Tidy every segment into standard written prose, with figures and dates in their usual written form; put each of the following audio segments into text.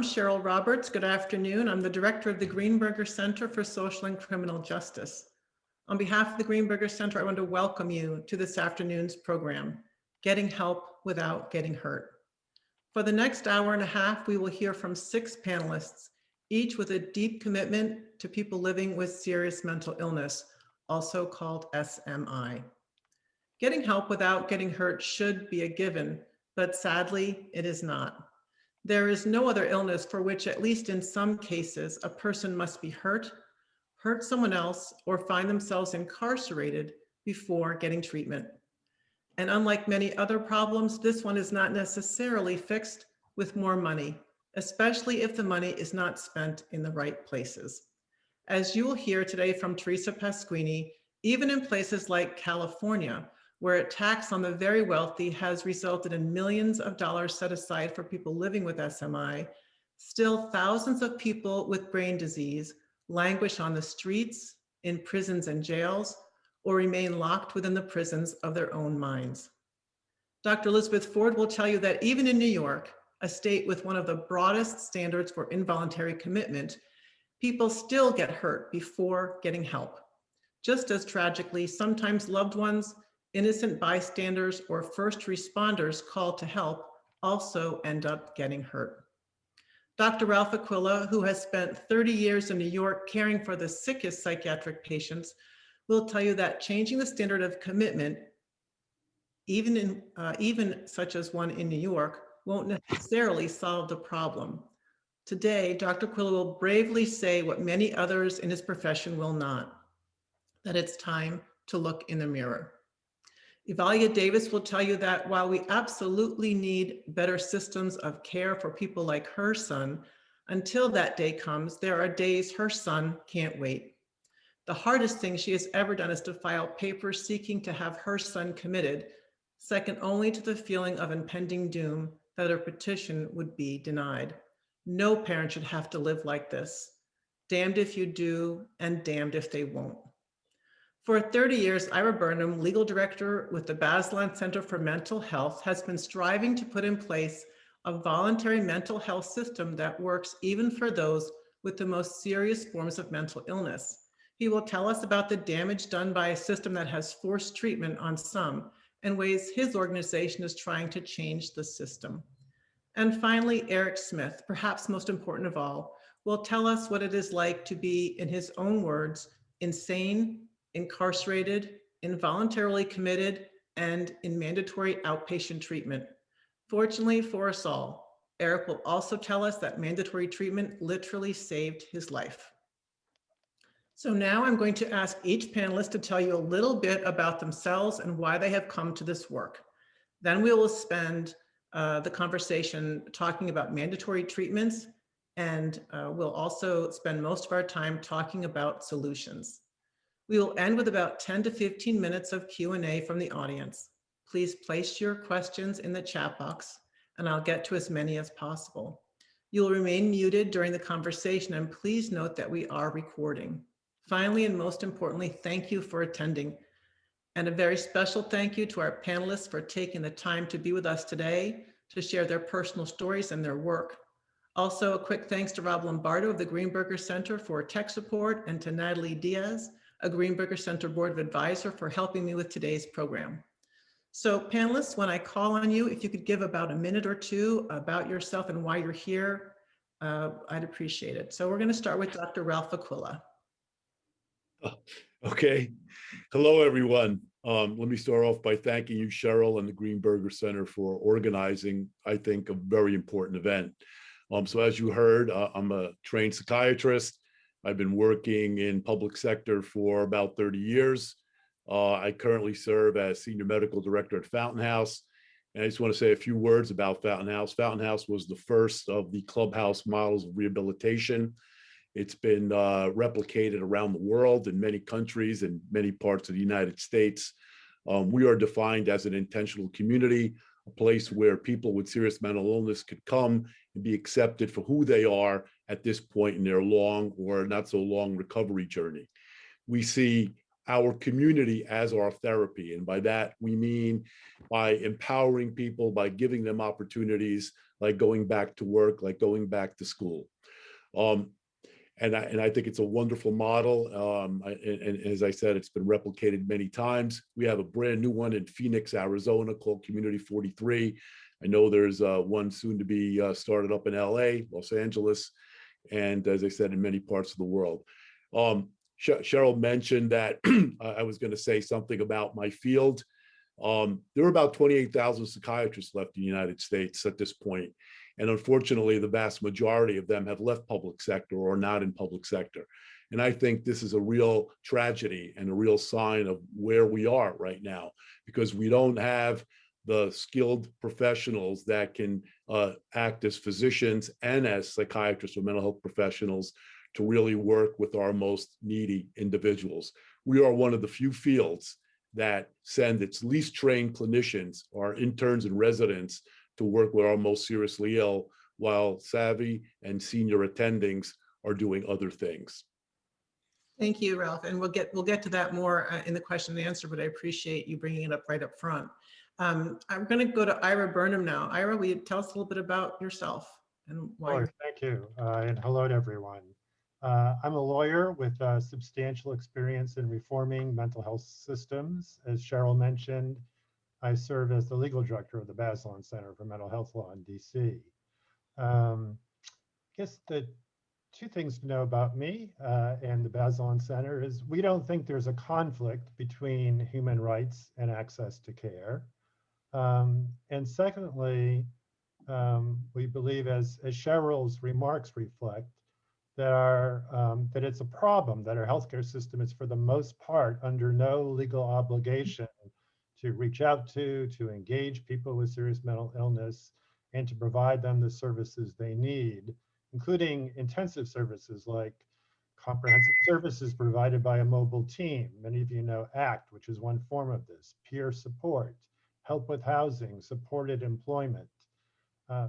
I'm Cheryl Roberts. Good afternoon. I'm the director of the Greenburger Center for Social and Criminal Justice. On behalf of the Greenburger Center, I want to welcome you to this afternoon's program, Getting Help Without Getting Hurt. For the next hour and a half, we will hear from 6 panelists, each with a deep commitment to people living with serious mental illness, also called SMI. Getting help without getting hurt should be a given, but sadly, it is not. There is no other illness for which, at least in some cases, a person must be hurt someone else, or find themselves incarcerated before getting treatment. And unlike many other problems, this one is not necessarily fixed with more money, especially if the money is not spent in the right places. As you will hear today from Teresa Pasquini, even in places like California, where a tax on the very wealthy has resulted in millions of dollars set aside for people living with SMI, still thousands of people with brain disease languish on the streets, in prisons and jails, or remain locked within the prisons of their own minds. Dr. Elizabeth Ford will tell you that even in New York, a state with one of the broadest standards for involuntary commitment, people still get hurt before getting help. Just as tragically, sometimes loved ones, innocent bystanders, or first responders called to help also end up getting hurt. Dr. Ralph Aquila, who has spent 30 years in New York caring for the sickest psychiatric patients, will tell you that changing the standard of commitment, even such as one in New York, won't necessarily solve the problem. Today, Dr. Aquila will bravely say what many others in his profession will not, that it's time to look in the mirror. Evalia Davis will tell you that while we absolutely need better systems of care for people like her son, until that day comes, there are days her son can't wait. The hardest thing she has ever done is to file papers seeking to have her son committed, second only to the feeling of impending doom that her petition would be denied. No parent should have to live like this. Damned if you do, and damned if they won't. For 30 years, Ira Burnham, legal director with the Bazelon Center for Mental Health, has been striving to put in place a voluntary mental health system that works even for those with the most serious forms of mental illness. He will tell us about the damage done by a system that has forced treatment on some and ways his organization is trying to change the system. And finally, Eric Smith, perhaps most important of all, will tell us what it is like to be, in his own words, insane, incarcerated, involuntarily committed, and in mandatory outpatient treatment. Fortunately for us all, Eric will also tell us that mandatory treatment literally saved his life. So now I'm going to ask each panelist to tell you a little bit about themselves and why they have come to this work. Then we will spend the conversation talking about mandatory treatments, and we'll also spend most of our time talking about solutions. We will end with about 10 to 15 minutes of Q&A from the audience. Please place your questions in the chat box, and I'll get to as many as possible. You'll remain muted during the conversation, and please note that we are recording. Finally, and most importantly, thank you for attending. And a very special thank you to our panelists for taking the time to be with us today to share their personal stories and their work. Also, a quick thanks to Rob Lombardo of the Greenburger Center for tech support, and to Natalie Diaz, a Greenburger Center Board of Advisor, for helping me with today's program. So panelists, when I call on you, if you could give about a minute or two about yourself and why you're here, I'd appreciate it. So we're going to start with Dr. Ralph Aquila. Okay. Hello, everyone. Let me start off by thanking you, Cheryl, and the Greenburger Center for organizing, I think, a very important event. So as you heard, I'm a trained psychiatrist. I've been working in public sector for about 30 years. I currently serve as Senior Medical Director at Fountain House. And I just want to say a few words about Fountain House. Fountain House was the first of the clubhouse models of rehabilitation. It's been replicated around the world in many countries and many parts of the United States. We are defined as an intentional community, a place where people with serious mental illness could come and be accepted for who they are at this point in their long or not so long recovery journey. We see our community as our therapy. And by that, we mean by empowering people, by giving them opportunities like going back to work, like going back to school. And I think it's a wonderful model. And as I said, it's been replicated many times. We have a brand new one in Phoenix, Arizona called Community 43. I know there's one soon to be started up in LA, Los Angeles, and as I said, in many parts of the world. Cheryl mentioned that I was going to say something about my field. There are about 28,000 psychiatrists left in the United States at this point. And unfortunately, the vast majority of them have left public sector or not in public sector. And I think this is a real tragedy and a real sign of where we are right now, because we don't have the skilled professionals that can act as physicians and as psychiatrists or mental health professionals to really work with our most needy individuals. We are one of the few fields that send its least trained clinicians, our interns and residents, to work with our most seriously ill, while savvy and senior attendings are doing other things. Thank you, Ralph. And we'll get to that more in the question and answer, but I appreciate you bringing it up right up front. I'm going to go to Ira Burnham now. Ira, will you tell us a little bit about yourself and why? Sure, thank you, and hello to everyone. I'm a lawyer with substantial experience in reforming mental health systems. As Cheryl mentioned, I serve as the legal director of the Bazelon Center for Mental Health Law in DC. I guess the two things to know about me and the Bazelon Center is we don't think there's a conflict between human rights and access to care. And secondly, we believe, as Cheryl's remarks reflect, that it's a problem that our healthcare system is for the most part under no legal obligation to reach out to engage people with serious mental illness, and to provide them the services they need, including intensive services like comprehensive services provided by a mobile team. Many of you know ACT, which is one form of this, peer support, help with housing, supported employment.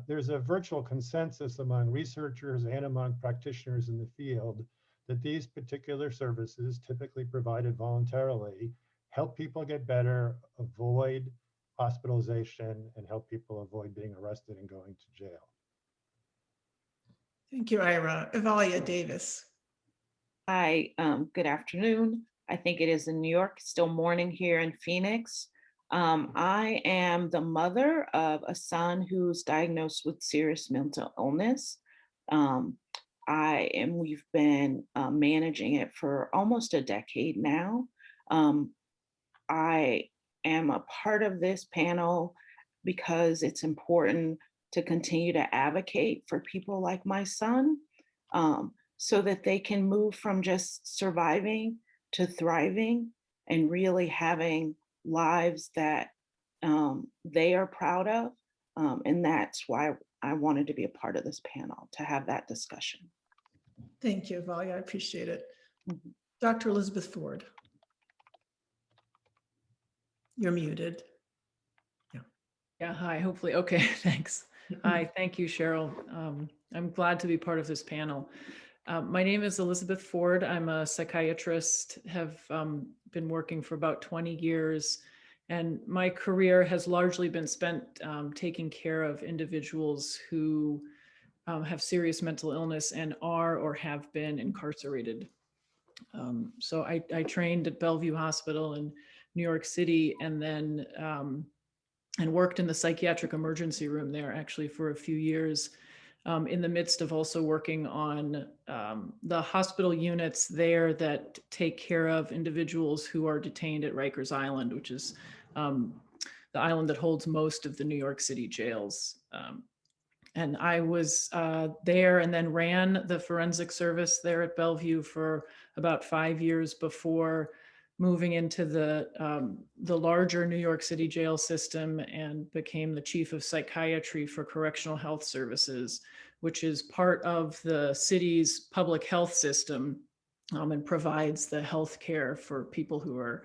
There's a virtual consensus among researchers and among practitioners in the field that these particular services, typically provided voluntarily, help people get better, avoid hospitalization, and help people avoid being arrested and going to jail. Thank you, Ira. Evalia Davis. Hi, good afternoon. I think it is in New York, still morning here in Phoenix. I am the mother of a son who's diagnosed with serious mental illness. We've been managing it for almost a decade now. I am a part of this panel because it's important to continue to advocate for people like my son, so that they can move from just surviving to thriving and really having lives that they are proud of. And that's why I wanted to be a part of this panel, to have that discussion. Thank you, Evalia. I appreciate it. Mm-hmm. Dr. Elizabeth Ford. You're muted. Yeah, hi, hopefully, okay, thanks. Hi, thank you, Cheryl. I'm glad to be part of this panel. My name is Elizabeth Ford. I'm a psychiatrist, have been working for about 20 years, and my career has largely been spent taking care of individuals who have serious mental illness and are or have been incarcerated. So I trained at Bellevue Hospital in New York City, and then and worked in the psychiatric emergency room there actually for a few years, in the midst of also working on the hospital units there that take care of individuals who are detained at Rikers Island, which is the island that holds most of the New York City jails. And I was there and then ran the forensic service there at Bellevue for about 5 years before moving into the larger New York City jail system, and became the chief of psychiatry for correctional health services, which is part of the city's public health system, and provides the health care for people who are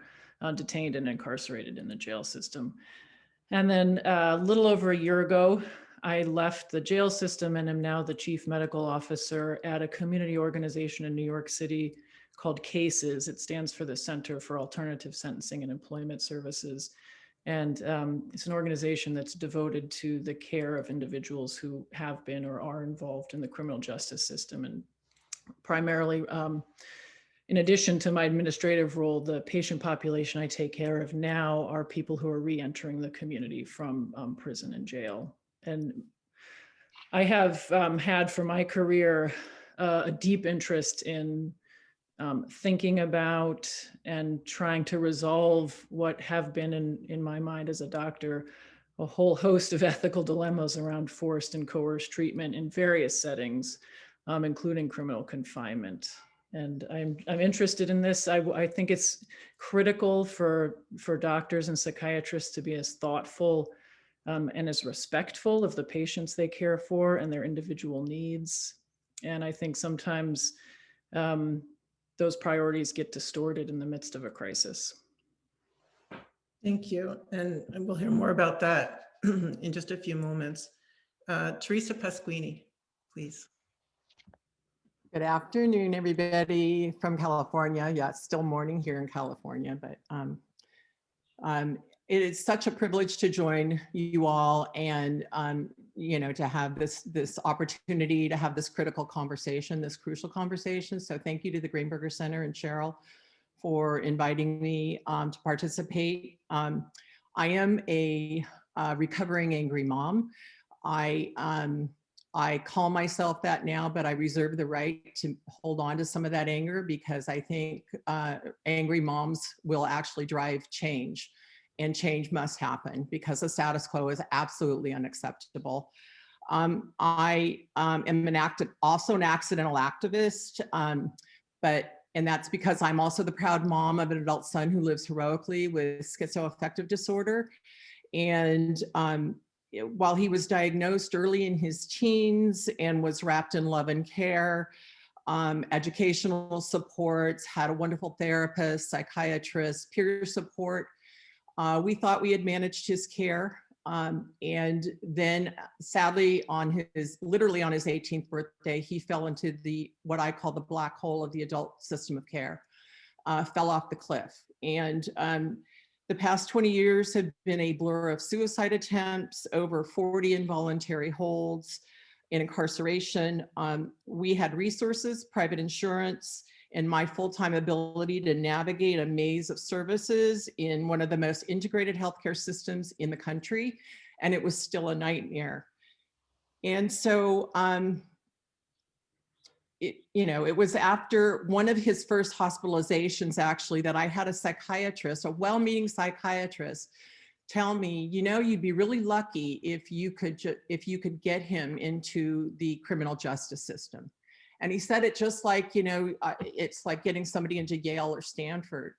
detained and incarcerated in the jail system. And then a little over a year ago, I left the jail system and am now the chief medical officer at a community organization in New York City called CASES. It stands for the Center for Alternative Sentencing and Employment Services. And it's an organization that's devoted to the care of individuals who have been or are involved in the criminal justice system. And primarily, in addition to my administrative role, the patient population I take care of now are people who are re-entering the community from prison and jail. And I have had for my career a deep interest in thinking about and trying to resolve what have been in my mind as a doctor, a whole host of ethical dilemmas around forced and coerced treatment in various settings, including criminal confinement. And I'm interested in this. I think it's critical for doctors and psychiatrists to be as thoughtful and as respectful of the patients they care for and their individual needs. And I think sometimes those priorities get distorted in the midst of a crisis. Thank you. And we'll hear more about that in just a few moments. Teresa Pasquini, please. Good afternoon, everybody from California. Yeah, it's still morning here in California, but it is such a privilege to join you all and to have this opportunity to have this critical conversation, this crucial conversation. So thank you to the Greenburger Center and Cheryl for inviting me to participate. I am a recovering angry mom. I call myself that now, but I reserve the right to hold on to some of that anger because I think angry moms will actually drive change, and change must happen because the status quo is absolutely unacceptable. I am also an accidental activist, and that's because I'm also the proud mom of an adult son who lives heroically with schizoaffective disorder. And while he was diagnosed early in his teens and was wrapped in love and care, educational supports, had a wonderful therapist, psychiatrist, peer support, we thought we had managed his care. And then sadly literally on his 18th birthday, he fell into what I call the black hole of the adult system of care, fell off the cliff. And the past 20 years have been a blur of suicide attempts, over 40 involuntary holds, and incarceration. We had resources, private insurance, and my full-time ability to navigate a maze of services in one of the most integrated healthcare systems in the country, and it was still a nightmare. And so, it was after one of his first hospitalizations, actually, that I had a psychiatrist, a well-meaning psychiatrist, tell me, you'd be really lucky if you could get him into the criminal justice system. And he said it just like, it's like getting somebody into Yale or Stanford.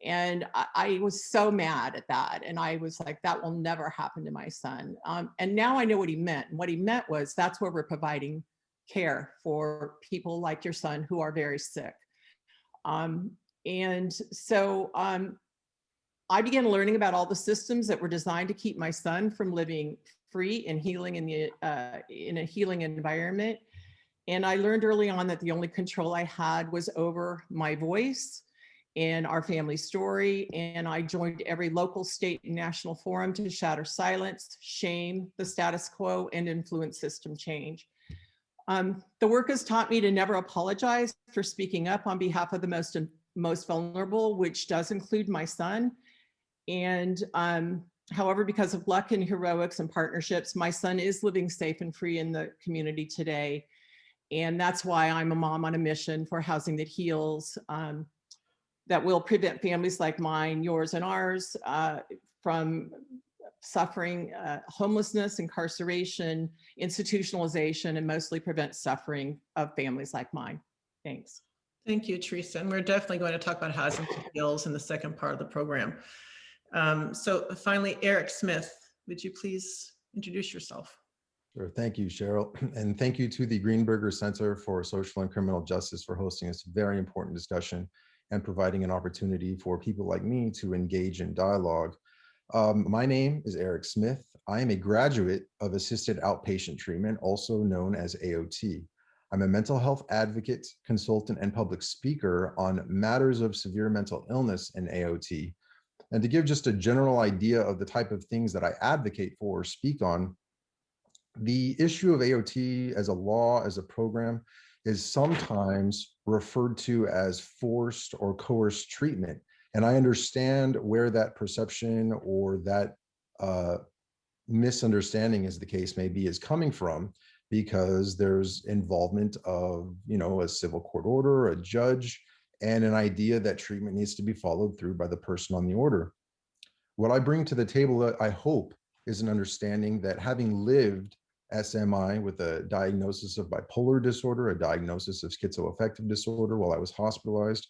And I was so mad at that. And I was like, that will never happen to my son. And now I know what he meant. And what he meant was that's where we're providing care for people like your son who are very sick. And so I began learning about all the systems that were designed to keep my son from living free and healing in a healing environment. And I learned early on that the only control I had was over my voice and our family story. And I joined every local, state, and national forum to shatter silence, shame the status quo, and influence system change. The work has taught me to never apologize for speaking up on behalf of the most vulnerable, which does include my son. And however, because of luck and heroics and partnerships, my son is living safe and free in the community today. And that's why I'm a mom on a mission for housing that heals, that will prevent families like mine, yours and ours, from suffering homelessness, incarceration, institutionalization, and mostly prevent suffering of families like mine. Thanks. Thank you, Teresa. And we're definitely going to talk about housing skills in the second part of the program. So finally, Eric Smith, would you please introduce yourself? Sure. Thank you, Cheryl. And thank you to the Greenburger Center for Social and Criminal Justice for hosting this very important discussion and providing an opportunity for people like me to engage in dialogue. My name is Eric Smith. I am a graduate of Assisted Outpatient Treatment, also known as AOT. I'm a mental health advocate, consultant, and public speaker on matters of severe mental illness and AOT. And to give just a general idea of the type of things that I advocate for or speak on, the issue of AOT as a law, as a program, is sometimes referred to as forced or coerced treatment. And I understand where that perception or that misunderstanding, as the case may be, is coming from, because there's involvement of, a civil court order, a judge, and an idea that treatment needs to be followed through by the person on the order. What I bring to the table, I hope, is an understanding that, having lived SMI with a diagnosis of bipolar disorder, a diagnosis of schizoaffective disorder while I was hospitalized,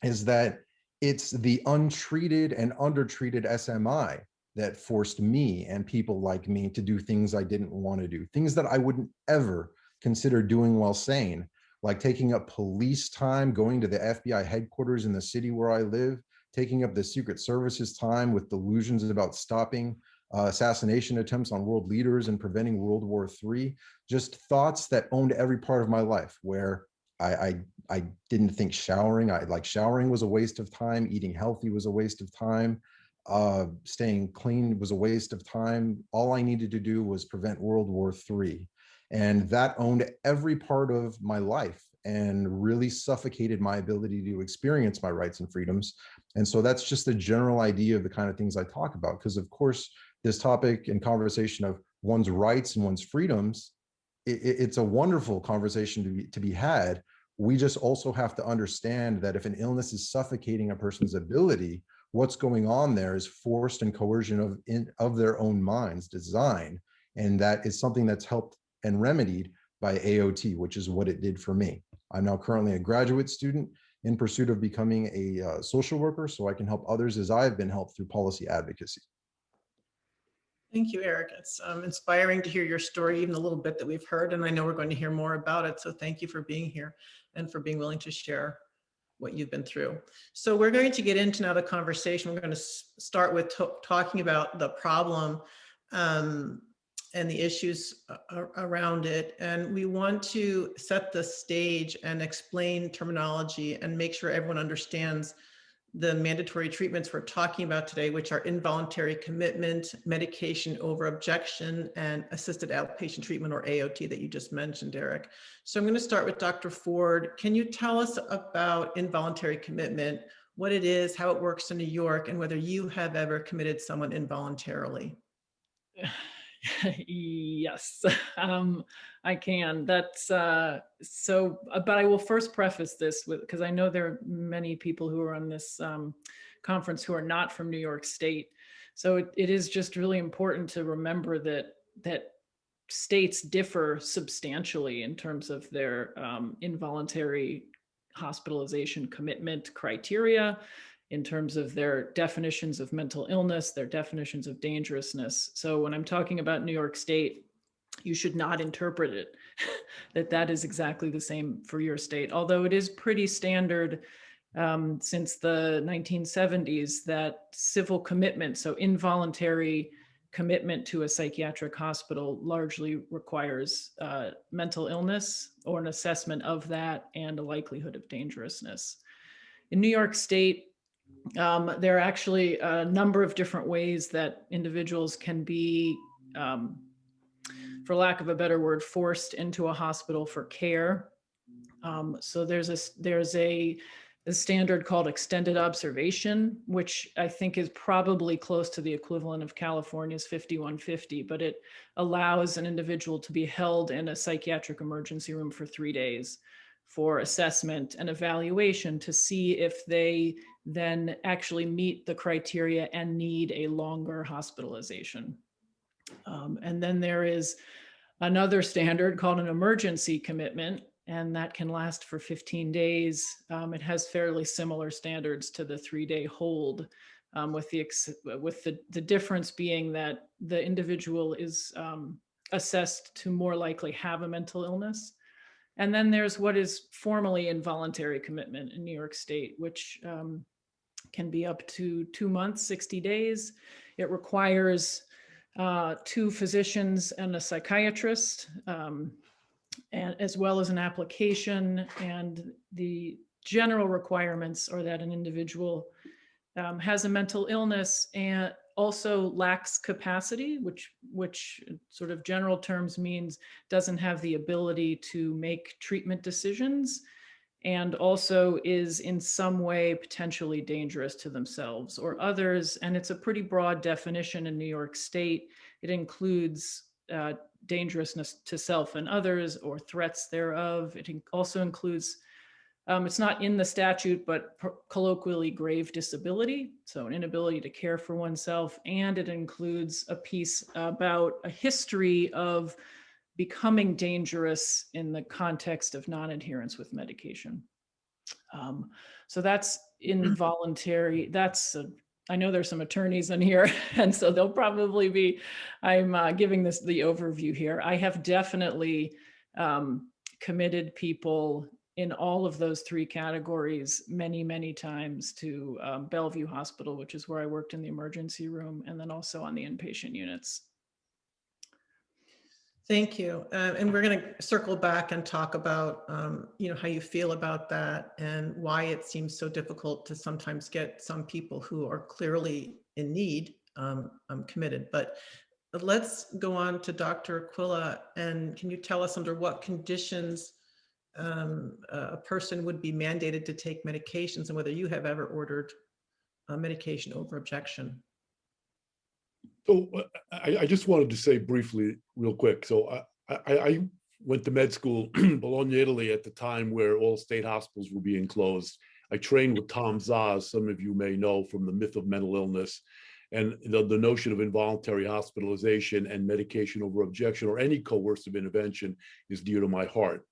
is that it's the untreated and undertreated SMI that forced me and people like me to do things I didn't want to do, things that I wouldn't ever consider doing while sane, like taking up police time, going to the FBI headquarters in the city where I live, taking up the Secret Service's time with delusions about stopping assassination attempts on world leaders and preventing World War III, just thoughts that owned every part of my life, where I didn't think showering was a waste of time, eating healthy was a waste of time, staying clean was a waste of time. All I needed to do was prevent World War III. And that owned every part of my life and really suffocated my ability to experience my rights and freedoms. And so that's just a general idea of the kind of things I talk about, because of course, this topic and conversation of one's rights and one's freedoms, it's a wonderful conversation to be had. We just also have to understand that if an illness is suffocating a person's ability, what's going on there is forced and coercion of their own mind's design. And that is something that's helped and remedied by AOT, which is what it did for me. I'm now currently a graduate student in pursuit of becoming a social worker, so I can help others as I've been helped through policy advocacy. Thank you, Eric. It's inspiring to hear your story, even a little bit that we've heard, and I know we're going to hear more about it. So thank you for being here and for being willing to share what you've been through. So we're going to get into now the conversation. We're going to start with talking about the problem and the issues around it. And we want to set the stage and explain terminology and make sure everyone understands the mandatory treatments we're talking about today, which are involuntary commitment, medication over objection, and assisted outpatient treatment, or AOT, that you just mentioned, Eric. So I'm going to start with Dr. Ford. Can you tell us about involuntary commitment, what it is, how it works in New York, and whether you have ever committed someone involuntarily? Yes, I can. That's but I will first preface this with, because I know there are many people who are on this conference who are not from New York State. So it is just really important to remember that states differ substantially in terms of their involuntary hospitalization commitment criteria, in terms of their definitions of mental illness, their definitions of dangerousness. So when I'm talking about New York State, you should not interpret it that is exactly the same for your state, although it is pretty standard since the 1970s that civil commitment, so involuntary commitment to a psychiatric hospital, largely requires mental illness or an assessment of that and a likelihood of dangerousness. In New York State, there are actually a number of different ways that individuals can be, for lack of a better word, forced into a hospital for care. So there's a standard called extended observation, which I think is probably close to the equivalent of California's 5150, but it allows an individual to be held in a psychiatric emergency room for 3 days for assessment and evaluation to see if they then actually meet the criteria and need a longer hospitalization. And then there is another standard called an emergency commitment, and that can last for 15 days. It has fairly similar standards to the 3-day hold, with the difference being that the individual is assessed to more likely have a mental illness. And then there's what is formally involuntary commitment in New York State, which can be up to 2 months, 60 days. It requires 2 physicians and a psychiatrist. and as well as an application. And the general requirements are that an individual has a mental illness and also lacks capacity, which sort of general terms means doesn't have the ability to make treatment decisions, and also is in some way potentially dangerous to themselves or others. And it's a pretty broad definition in New York State. It includes dangerousness to self and others or threats thereof. It also includes, it's not in the statute, but colloquially grave disability, so an inability to care for oneself. And it includes a piece about a history of becoming dangerous in the context of non-adherence with medication. So that's involuntary. I know there's some attorneys in here, and so they'll probably be, I'm giving the overview here. I have definitely committed people in all of those three categories many, many times to Bellevue Hospital, which is where I worked in the emergency room, and then also on the inpatient units. Thank you. And we're going to circle back and talk about, how you feel about that and why it seems so difficult to sometimes get some people who are clearly in need committed. But let's go on to Dr. Aquila. And can you tell us under what conditions a person would be mandated to take medications and whether you have ever ordered medication over objection? So I just wanted to say briefly, real quick. So I went to med school, Bologna, Italy, at the time where all state hospitals were being closed. I trained with Tom Zaz, some of you may know from The Myth of Mental Illness, and the notion of involuntary hospitalization and medication over objection or any coercive intervention is dear to my heart.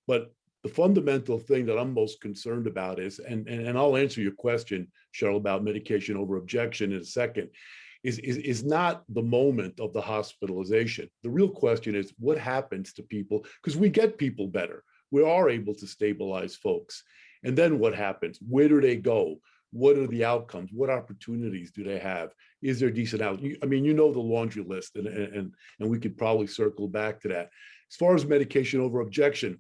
But the fundamental thing that I'm most concerned about is, and I'll answer your question, Cheryl, about medication over objection in a second, is not the moment of the hospitalization. The real question is what happens to people, because we get people better. We are able to stabilize folks. And then what happens? Where do they go? What are the outcomes? What opportunities do they have? Is there decent out? I mean, you know the laundry list, and we could probably circle back to that. As far as medication over objection,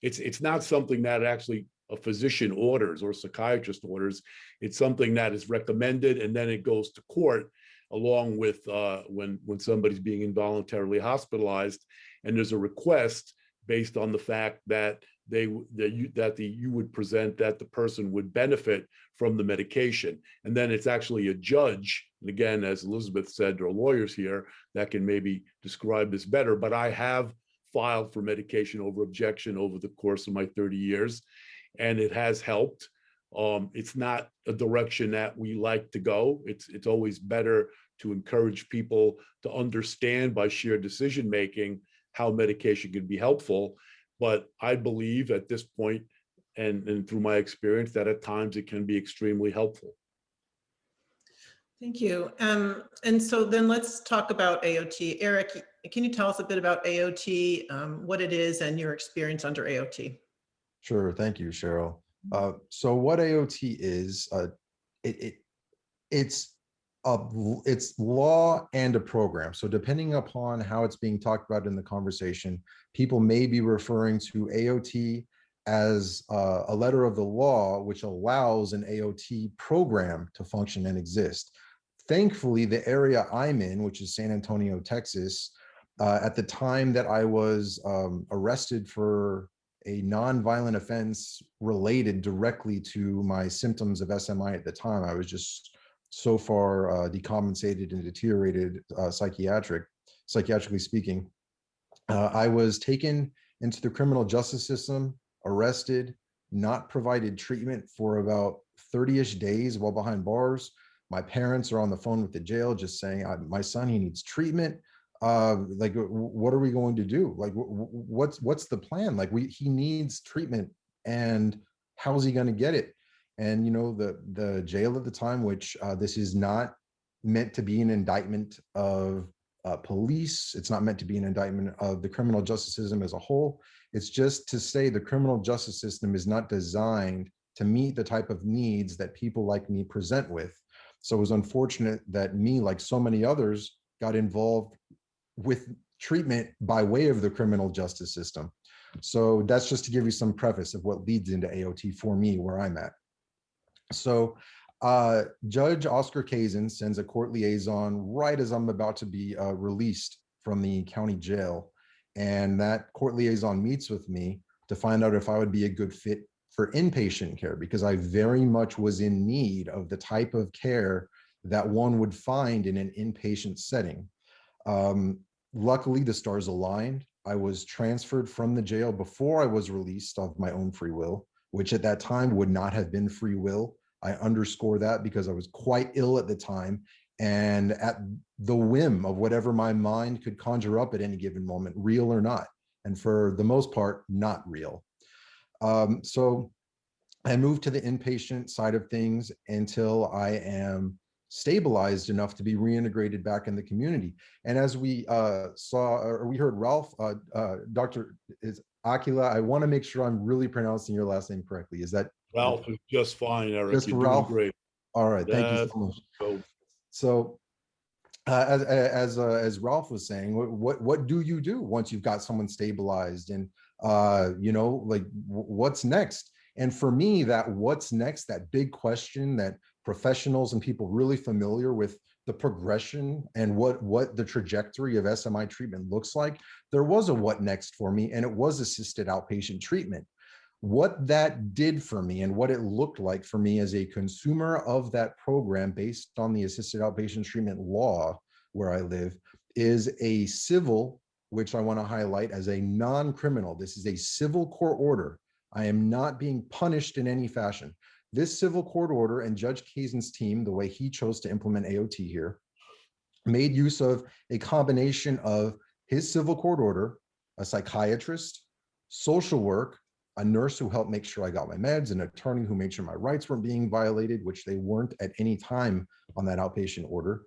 it's not something that actually a physician orders or a psychiatrist orders. It's something that is recommended, and then it goes to court along with when somebody's being involuntarily hospitalized, and there's a request based on the fact that you would present that the person would benefit from the medication. And then it's actually a judge, and again, as Elizabeth said, there are lawyers here that can maybe describe this better, but I have filed for medication over objection over the course of my 30 years, and it has helped. It's not a direction that we like to go. It's always better to encourage people to understand by shared decision-making how medication can be helpful. But I believe at this point, and through my experience, that at times it can be extremely helpful. Thank you. And so then let's talk about AOT. Eric, can you tell us a bit about AOT, what it is, and your experience under AOT? Sure. Thank you, Cheryl. So what AOT is, it's law and a program. So depending upon how it's being talked about in the conversation, people may be referring to AOT as a letter of the law, which allows an AOT program to function and exist. Thankfully, the area I'm in, which is San Antonio, Texas, at the time that I was arrested for a non-violent offense related directly to my symptoms of SMI at the time, I was just so far decompensated and deteriorated psychiatrically speaking. I was taken into the criminal justice system, arrested, not provided treatment for about 30-ish days while behind bars. My parents are on the phone with the jail just saying, my son, he needs treatment. Like, what are we going to do? Like, what's the plan? Like, he needs treatment, and how's he going to get it? And, you know, the jail at the time, which this is not meant to be an indictment of police. It's not meant to be an indictment of the criminal justice system as a whole. It's just to say the criminal justice system is not designed to meet the type of needs that people like me present with. So it was unfortunate that me, like so many others, got involved with treatment by way of the criminal justice system. So that's just to give you some preface of what leads into AOT for me, where I'm at. So Judge Oscar Kazin sends a court liaison right as I'm about to be released from the county jail. And that court liaison meets with me to find out if I would be a good fit for inpatient care, because I very much was in need of the type of care that one would find in an inpatient setting. Luckily, the stars aligned. I was transferred from the jail before I was released of my own free will, which at that time would not have been free will. I underscore that because I was quite ill at the time and at the whim of whatever my mind could conjure up at any given moment, real or not. And for the most part, not real. So I moved to the inpatient side of things until I am stabilized enough to be reintegrated back in the community. And as we saw, or we heard Ralph, Dr. is Aquila, I want to make sure I'm really pronouncing your last name correctly. Is that Ralph is just fine, Eric. just You're Ralph? doing great. All right, thank you Yes. so much. So So as Ralph was saying, what do you do once you've got someone stabilized, and you know, like what's next? And for me, that what's next, that big question that professionals and people really familiar with the progression and what the trajectory of SMI treatment looks like, there was a what next for me, and it was assisted outpatient treatment. What that did for me and what it looked like for me as a consumer of that program based on the assisted outpatient treatment law where I live is a civil, which I want to highlight as a non-criminal. This is a civil court order. I am not being punished in any fashion. This civil court order and Judge Kazin's team, the way he chose to implement AOT here, made use of a combination of his civil court order, a psychiatrist, social work, a nurse who helped make sure I got my meds, an attorney who made sure my rights weren't being violated, which they weren't at any time on that outpatient order.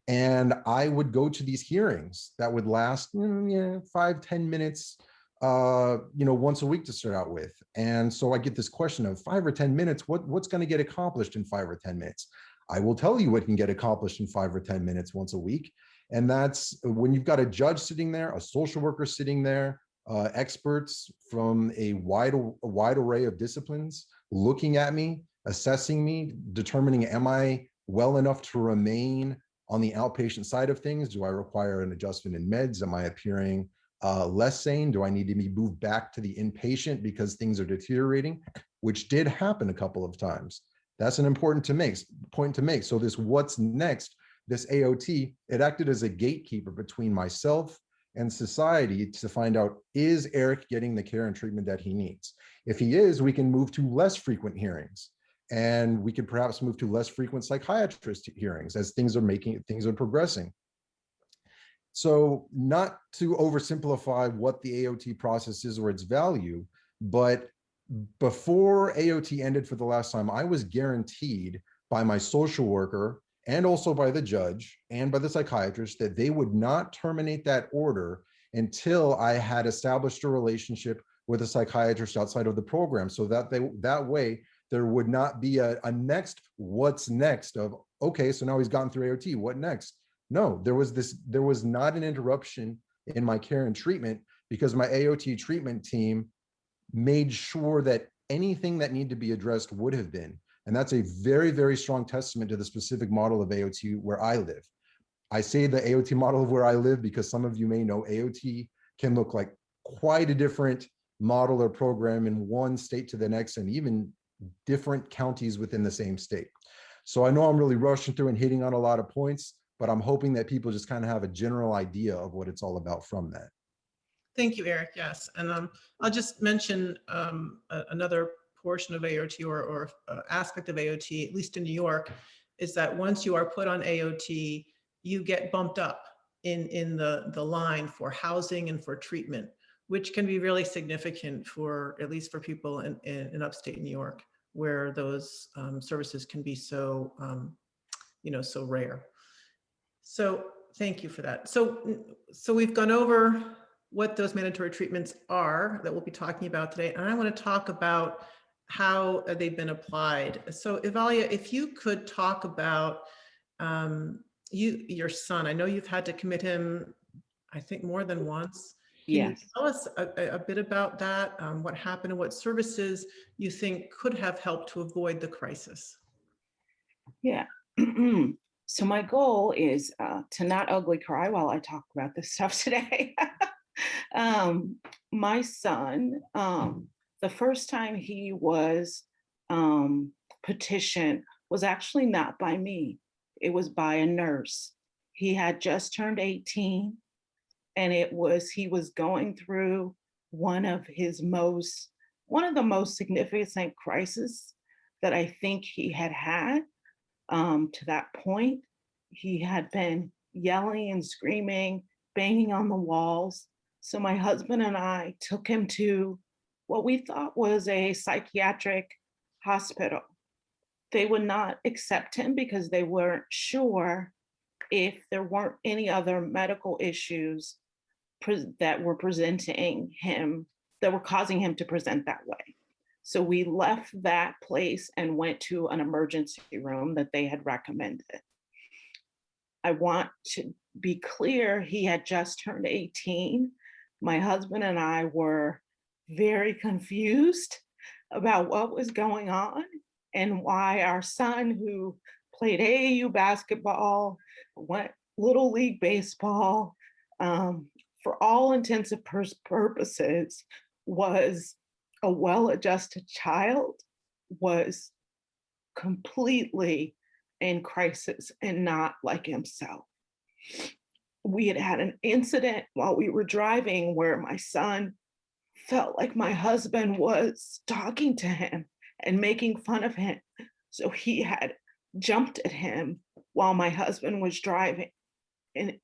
And I would go to these hearings that would last 5-10 minutes, once a week to start out with. And so I get this question of 5 or 10 minutes, what's going to get accomplished in 5 or 10 minutes? I will tell you what can get accomplished in 5 or 10 minutes once a week. And that's when you've got a judge sitting there, a social worker sitting there, experts from a wide array of disciplines looking at me, assessing me, determining, am I well enough to remain on the outpatient side of things? Do I require an adjustment in meds? Am I appearing less sane? Do I need to be moved back to the inpatient because things are deteriorating? Which did happen a couple of times. That's an important point to make. So this what's next, this AOT, it acted as a gatekeeper between myself and society to find out, is Eric getting the care and treatment that he needs? If he is, we can move to less frequent hearings, and we could perhaps move to less frequent psychiatrist hearings as things are progressing. So not to oversimplify what the AOT process is or its value, but before AOT ended for the last time, I was guaranteed by my social worker and also by the judge and by the psychiatrist that they would not terminate that order until I had established a relationship with a psychiatrist outside of the program, so that that way there would not be a next what's next of, okay, so now he's gotten through AOT, what next? No, there was not an interruption in my care and treatment because my AOT treatment team made sure that anything that needed to be addressed would have been. And that's a very, very strong testament to the specific model of AOT where I live. I say the AOT model of where I live because some of you may know AOT can look like quite a different model or program in one state to the next, and even different counties within the same state. So I know I'm really rushing through and hitting on a lot of points, but I'm hoping that people just kind of have a general idea of what it's all about from that. Thank you, Eric. Yes, and I'll just mention another portion of AOT or aspect of AOT, at least in New York, is that once you are put on AOT, you get bumped up in the line for housing and for treatment, which can be really significant for, at least for people in upstate New York, where those services can be so, so rare. So thank you for that. So we've gone over what those mandatory treatments are that we'll be talking about today. And I want to talk about how they've been applied. So Evalia, if you could talk about your son. I know you've had to commit him, I think more than once. Can you Yes. tell us a bit about that? What happened and what services you think could have helped to avoid the crisis? Yeah. So my goal is to not ugly cry while I talk about this stuff today. My son, the first time he was petitioned was actually not by me. It was by a nurse. He had just turned 18, and he was going through one of the most significant crises that I think he had had. To that point, he had been yelling and screaming, banging on the walls. So my husband and I took him to what we thought was a psychiatric hospital. They would not accept him because they weren't sure if there weren't any other medical issues that were causing him to present that way. So we left that place and went to an emergency room that they had recommended. I want to be clear, he had just turned 18. My husband and I were very confused about what was going on and why our son, who played AAU basketball, went Little League baseball, for all intents and purposes, was a well-adjusted child, was completely in crisis and not like himself. We had had an incident while we were driving where my son felt like my husband was talking to him and making fun of him. So he had jumped at him while my husband was driving, and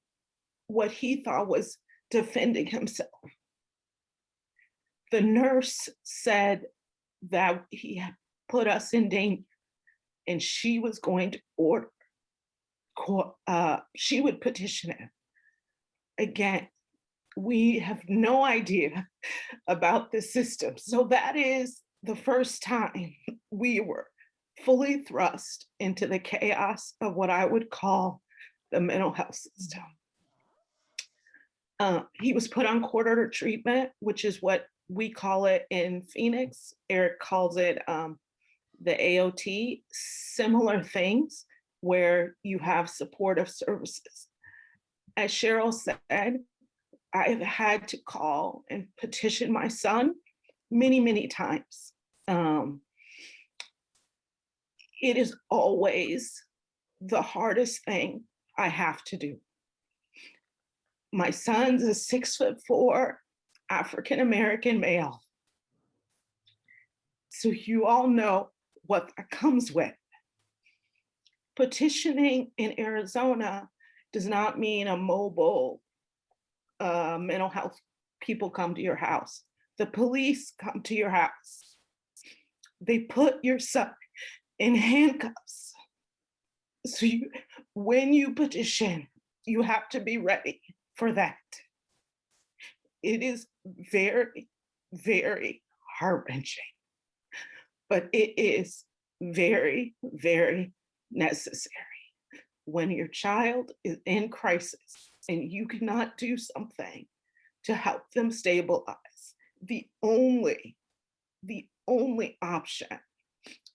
what he thought was defending himself. The nurse said that he had put us in danger, and she was going to she would petition him. Again, we have no idea about the system. So that is the first time we were fully thrust into the chaos of what I would call the mental health system. He was put on court order treatment, which is what we call it in Phoenix. Eric calls it the AOT, similar things where you have supportive services. As Cheryl said, I've had to call and petition my son many, many times. It is always the hardest thing I have to do. My son's a 6'4" African-American male. So you all know what that comes with. Petitioning in Arizona does not mean a mobile mental health people come to your house. The police come to your house. They put your son in handcuffs. So when you petition, you have to be ready for that. It is very, very heart-wrenching, but it is very, very necessary. When your child is in crisis and you cannot do something to help them stabilize, the only option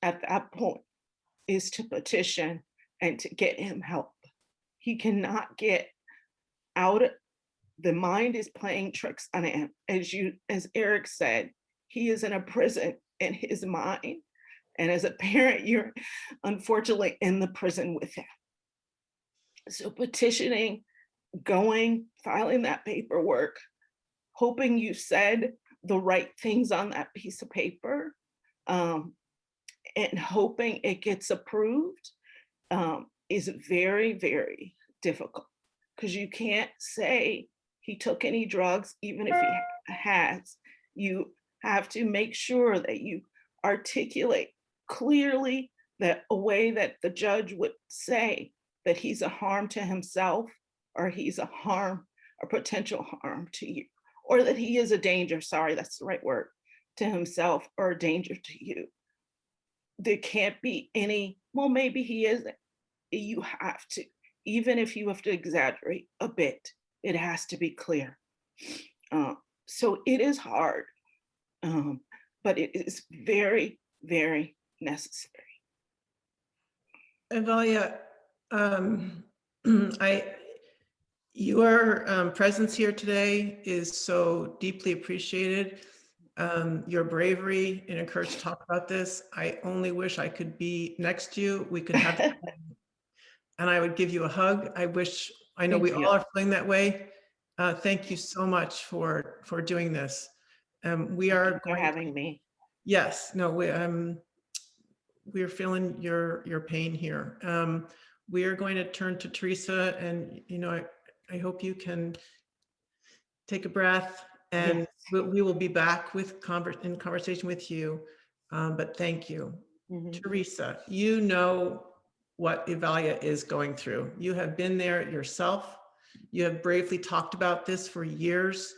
at that point is to petition and to get him help. He cannot get out. The mind is playing tricks on him. As Eric said, he is in a prison in his mind. And as a parent, you're unfortunately in the prison with him. So petitioning, filing that paperwork, hoping you said the right things on that piece of paper, and hoping it gets approved is very, very difficult, because you can't say he took any drugs, even if he has. You have to make sure that you articulate clearly that a way that the judge would say that he's a harm to himself, or he's a potential harm to you, or that he is a danger, sorry, that's the right word, to himself, or a danger to you. There can't be any, well, maybe he isn't. You have to, even if you have to exaggerate a bit, it has to be clear. So it is hard, but it is very, very necessary. Evalia, your presence here today is so deeply appreciated. Your bravery and encourage to talk about this. I only wish I could be next to you. We could have, and I would give you a hug. I know Thank we you. all are feeling that way. Thank you so much for doing this. We Thank are you for going, having me. yes, no, we're feeling your pain here. We are going to turn to Teresa, and I hope you can take a breath, and Yes. we will be back with in conversation with you. But thank you. Mhm. Teresa, you know what Evalia is going through. You have been there yourself. You have bravely talked about this for years.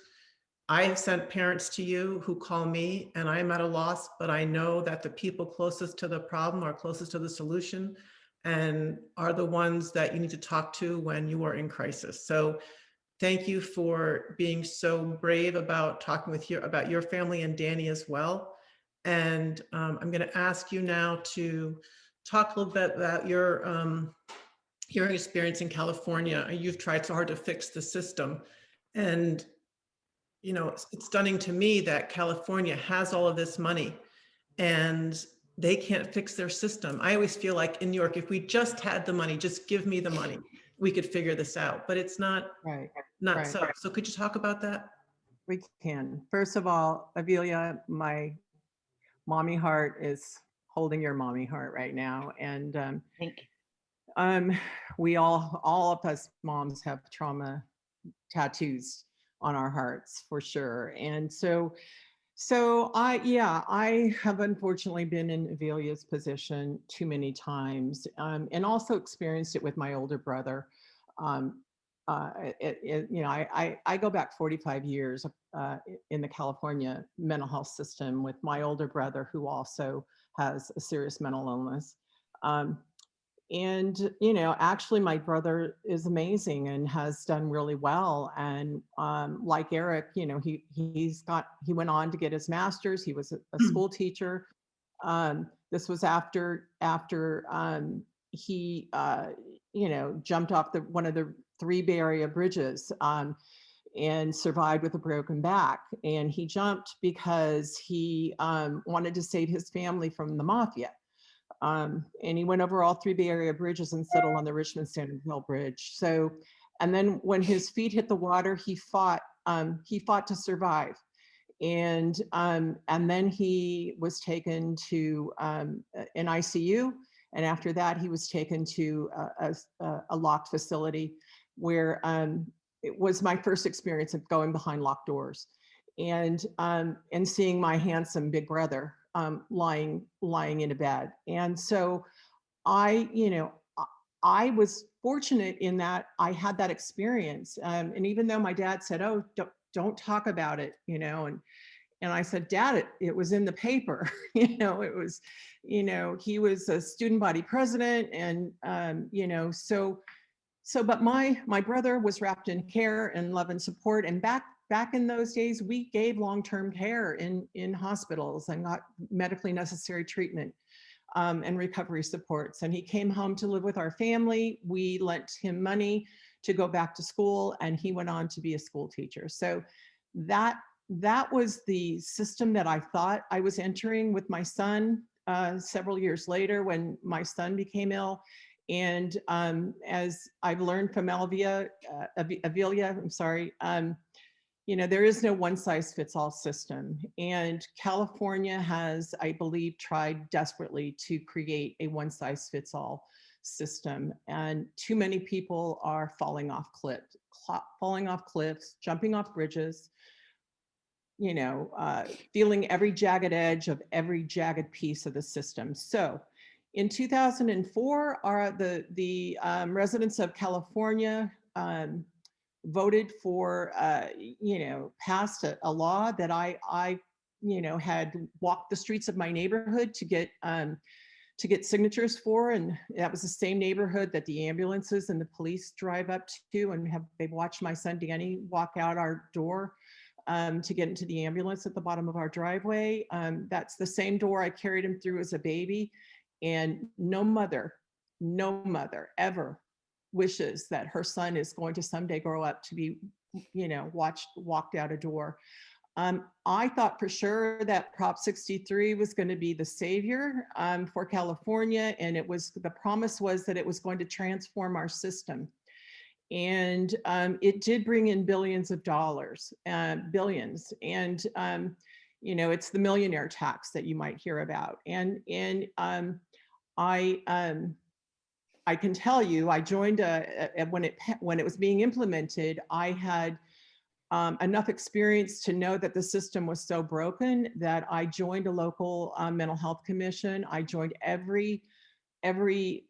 I have sent parents to you who call me, and I'm at a loss, but I know that the people closest to the problem are closest to the solution and are the ones that you need to talk to when you are in crisis. So thank you for being so brave about talking about your family and Danny as well. And I'm going to ask you now to talk a little bit about your experience in California. You've tried so hard to fix the system, and it's stunning to me that California has all of this money and they can't fix their system. I always feel like in New York, if we just had the money, just give me the money, we could figure this out. But it's not Right. so. So could you talk about that? We can. First of all, Avilia, my mommy heart is holding your mommy heart right now. And Thank you. we all of us moms have trauma tattoos on our hearts for sure. And so I have unfortunately been in Avilia's position too many times, and also experienced it with my older brother. I go back 45 years in the California mental health system with my older brother, who also has a serious mental illness. And actually my brother is amazing and has done really well. And like Eric, he went on to get his master's. He was a school teacher. This was after he jumped off one of the 3 Bay Area bridges and survived with a broken back. And he jumped because he wanted to save his family from the mafia. And he went over all 3 Bay Area bridges and settled on the Richmond Standard Hill Bridge. So, and then when his feet hit the water, he fought to survive. And then he was taken to an ICU. And after that, he was taken to a locked facility where it was my first experience of going behind locked doors and seeing my handsome big brother lying in a bed. And so I was fortunate in that I had that experience. And even though my dad said, "Oh, don't talk about it," and I said, "Dad, it was in the paper." It was, he was a student body president, and but my brother was wrapped in care and love and support. And back in those days, we gave long-term care in hospitals and got medically necessary treatment and recovery supports. And he came home to live with our family. We lent him money to go back to school, and he went on to be a school teacher. So that was the system that I thought I was entering with my son several years later when my son became ill. And as I've learned from Avilia, I'm sorry, there is no one-size-fits-all system. And California has, I believe, tried desperately to create a one-size-fits-all system. And too many people are falling off cliffs, jumping off bridges, feeling every jagged edge of every jagged piece of the system. So in 2004, the residents of California voted for, passed a law that I had walked the streets of my neighborhood to get signatures for. And that was the same neighborhood that the ambulances and the police drive up to, and they've watched my son Danny walk out our door to get into the ambulance at the bottom of our driveway. That's the same door I carried him through as a baby. And no mother ever wishes that her son is going to someday grow up to be, walked out a door. I thought for sure that Prop 63 was going to be the savior for California, and the promise was that it was going to transform our system. And it did bring in billions of dollars, billions. And, it's the millionaire tax that you might hear about. And I can tell you, I joined when it was being implemented, I had enough experience to know that the system was so broken that I joined a local mental health commission. I joined every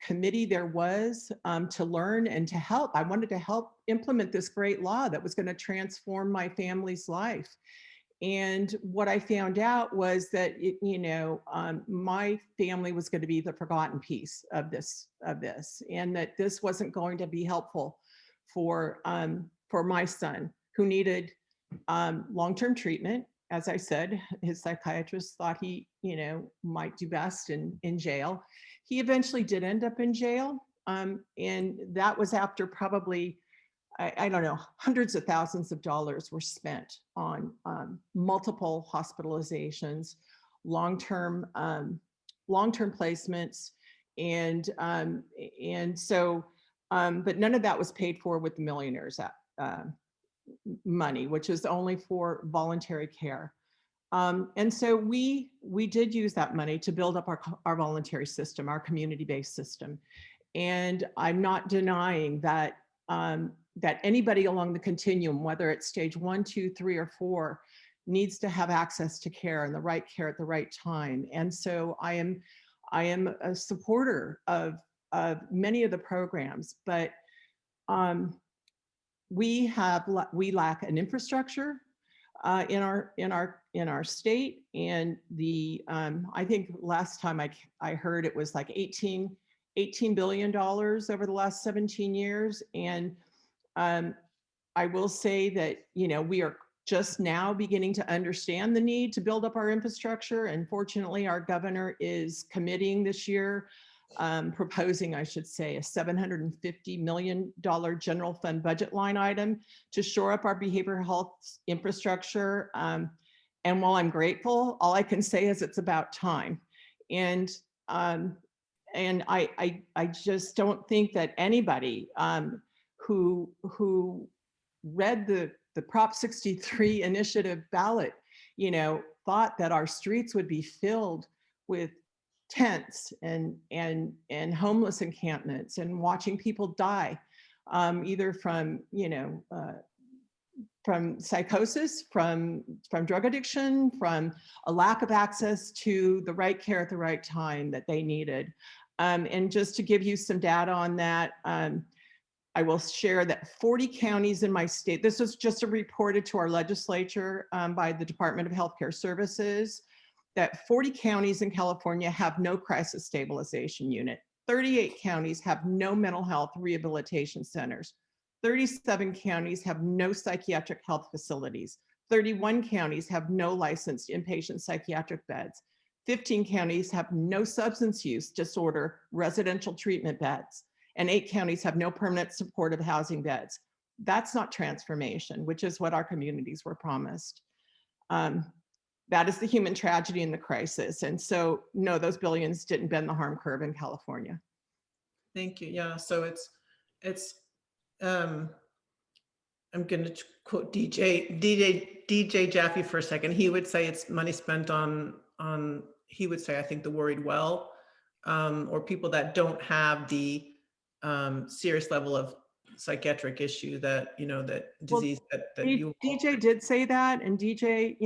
committee there was to learn and to help. I wanted to help implement this great law that was going to transform my family's life. And what I found out was that, my family was going to be the forgotten piece of this, and that this wasn't going to be helpful for my son, who needed long-term treatment. As I said, his psychiatrist thought he, might do best in jail. He eventually did end up in jail. And that was after probably, I don't know, hundreds of thousands of dollars were spent on multiple hospitalizations, long-term placements. And so, but none of that was paid for with the Millionaires money, which is only for voluntary care. And so we did use that money to build up our voluntary system, our community-based system. And I'm not denying that that anybody along the continuum, whether it's stage 1, 2, 3, or 4, needs to have access to care and the right care at the right time. And so I am a supporter of many of the programs, but we lack an infrastructure in our state. And I think last time I heard it was like $18 billion over the last 17 years. And I will say that, we are just now beginning to understand the need to build up our infrastructure. And fortunately, our governor is committing this year, proposing, I should say, a $750 million general fund budget line item to shore up our behavioral health infrastructure. And while I'm grateful, all I can say is it's about time. And I just don't think that anybody who read the Prop 63 initiative ballot, thought that our streets would be filled with tents and homeless encampments and watching people die, either from psychosis, from drug addiction, from a lack of access to the right care at the right time that they needed. And just to give you some data on that, I will share that 40 counties in my state, this was just reported to our legislature by the Department of Healthcare Services, that 40 counties in California have no crisis stabilization unit. 38 counties have no mental health rehabilitation centers. 37 counties have no psychiatric health facilities. 31 counties have no licensed inpatient psychiatric beds. 15 counties have no substance use disorder residential treatment beds. And 8 counties have no permanent supportive housing beds. That's not transformation, which is what our communities were promised. That is the human tragedy and the crisis. And so, no, those billions didn't bend the harm curve in California. Thank you. Yeah, so it's I'm going to quote DJ Jaffe for a second. He would say it's money spent on he would say, I think, the worried well, or people that don't have the serious level of psychiatric issue that, that disease that you. DJ did say that, and DJ,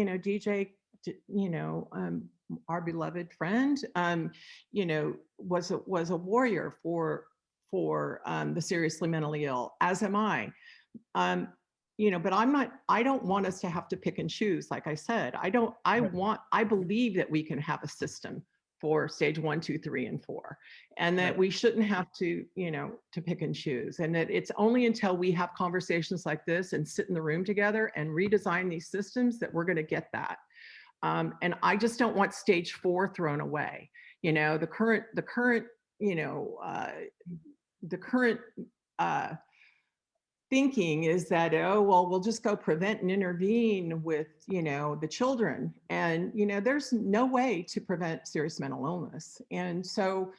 our beloved friend, was a warrior for the seriously mentally ill, as am I. But I don't want us to have to pick and choose. Like I said, I believe that we can have a system for stage 1, 2, 3, and 4, and that Right. we shouldn't have to, to pick and choose, and that it's only until we have conversations like this and sit in the room together and redesign these systems that we're going to get that. And I just don't want stage 4 thrown away. The current, thinking is that, oh, well, we'll just go prevent and intervene with, the children. And, there's no way to prevent serious mental illness. And so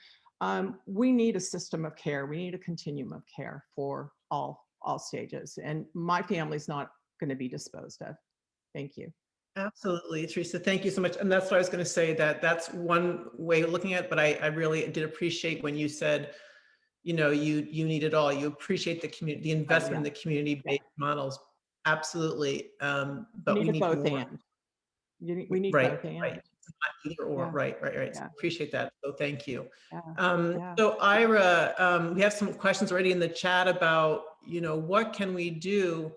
we need a system of care. We need a continuum of care for all stages. And my family's not going to be disposed of. Thank you. Absolutely, Teresa. Thank you so much. And that's what I was going to say, that that's one way of looking at it, but I really did appreciate when you said, you need it all. You appreciate the community, the investment in the community-based models. Absolutely. But we need need both more. and. We need Right, both and. right. It's not either or. Yeah. Right. Yeah. So appreciate that. So thank you. Yeah. So Ira, we have some questions already in the chat about, what can we do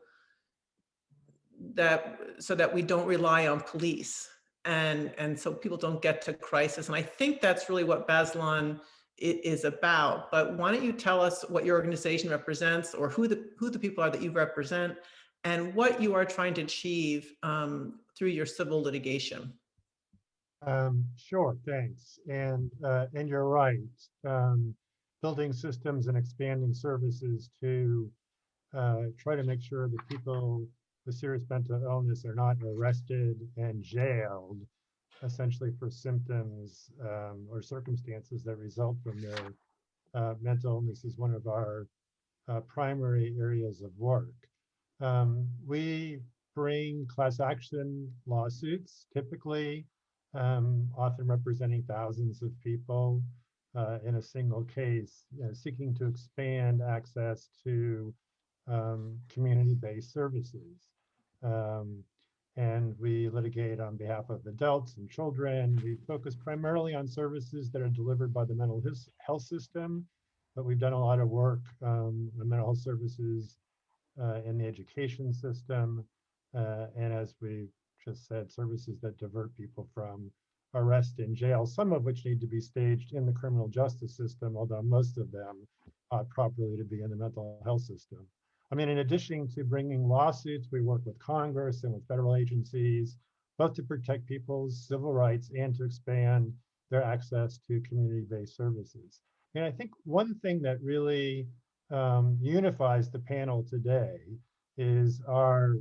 so that we don't rely on police and so people don't get to crisis. And I think that's really what Bazelon is about. But why don't you tell us what your organization represents, or who the people are that you represent, and what you are trying to achieve through your civil litigation? Sure, thanks. And you're right. Building systems and expanding services to try to make sure that people with serious mental illness are not arrested and jailed, essentially for symptoms or circumstances that result from their mental illness, is one of our primary areas of work. We bring class action lawsuits, typically, often representing thousands of people in a single case, seeking to expand access to community-based services. And we litigate on behalf of adults and children. We focus primarily on services that are delivered by the mental health system, but we've done a lot of work on mental health services in the education system. And as we just said, services that divert people from arrest and jail, some of which need to be staged in the criminal justice system, although most of them ought properly to be in the mental health system. I mean, in addition to bringing lawsuits, we work with Congress and with federal agencies, both to protect people's civil rights and to expand their access to community-based services. And I think one thing that really unifies the panel today is our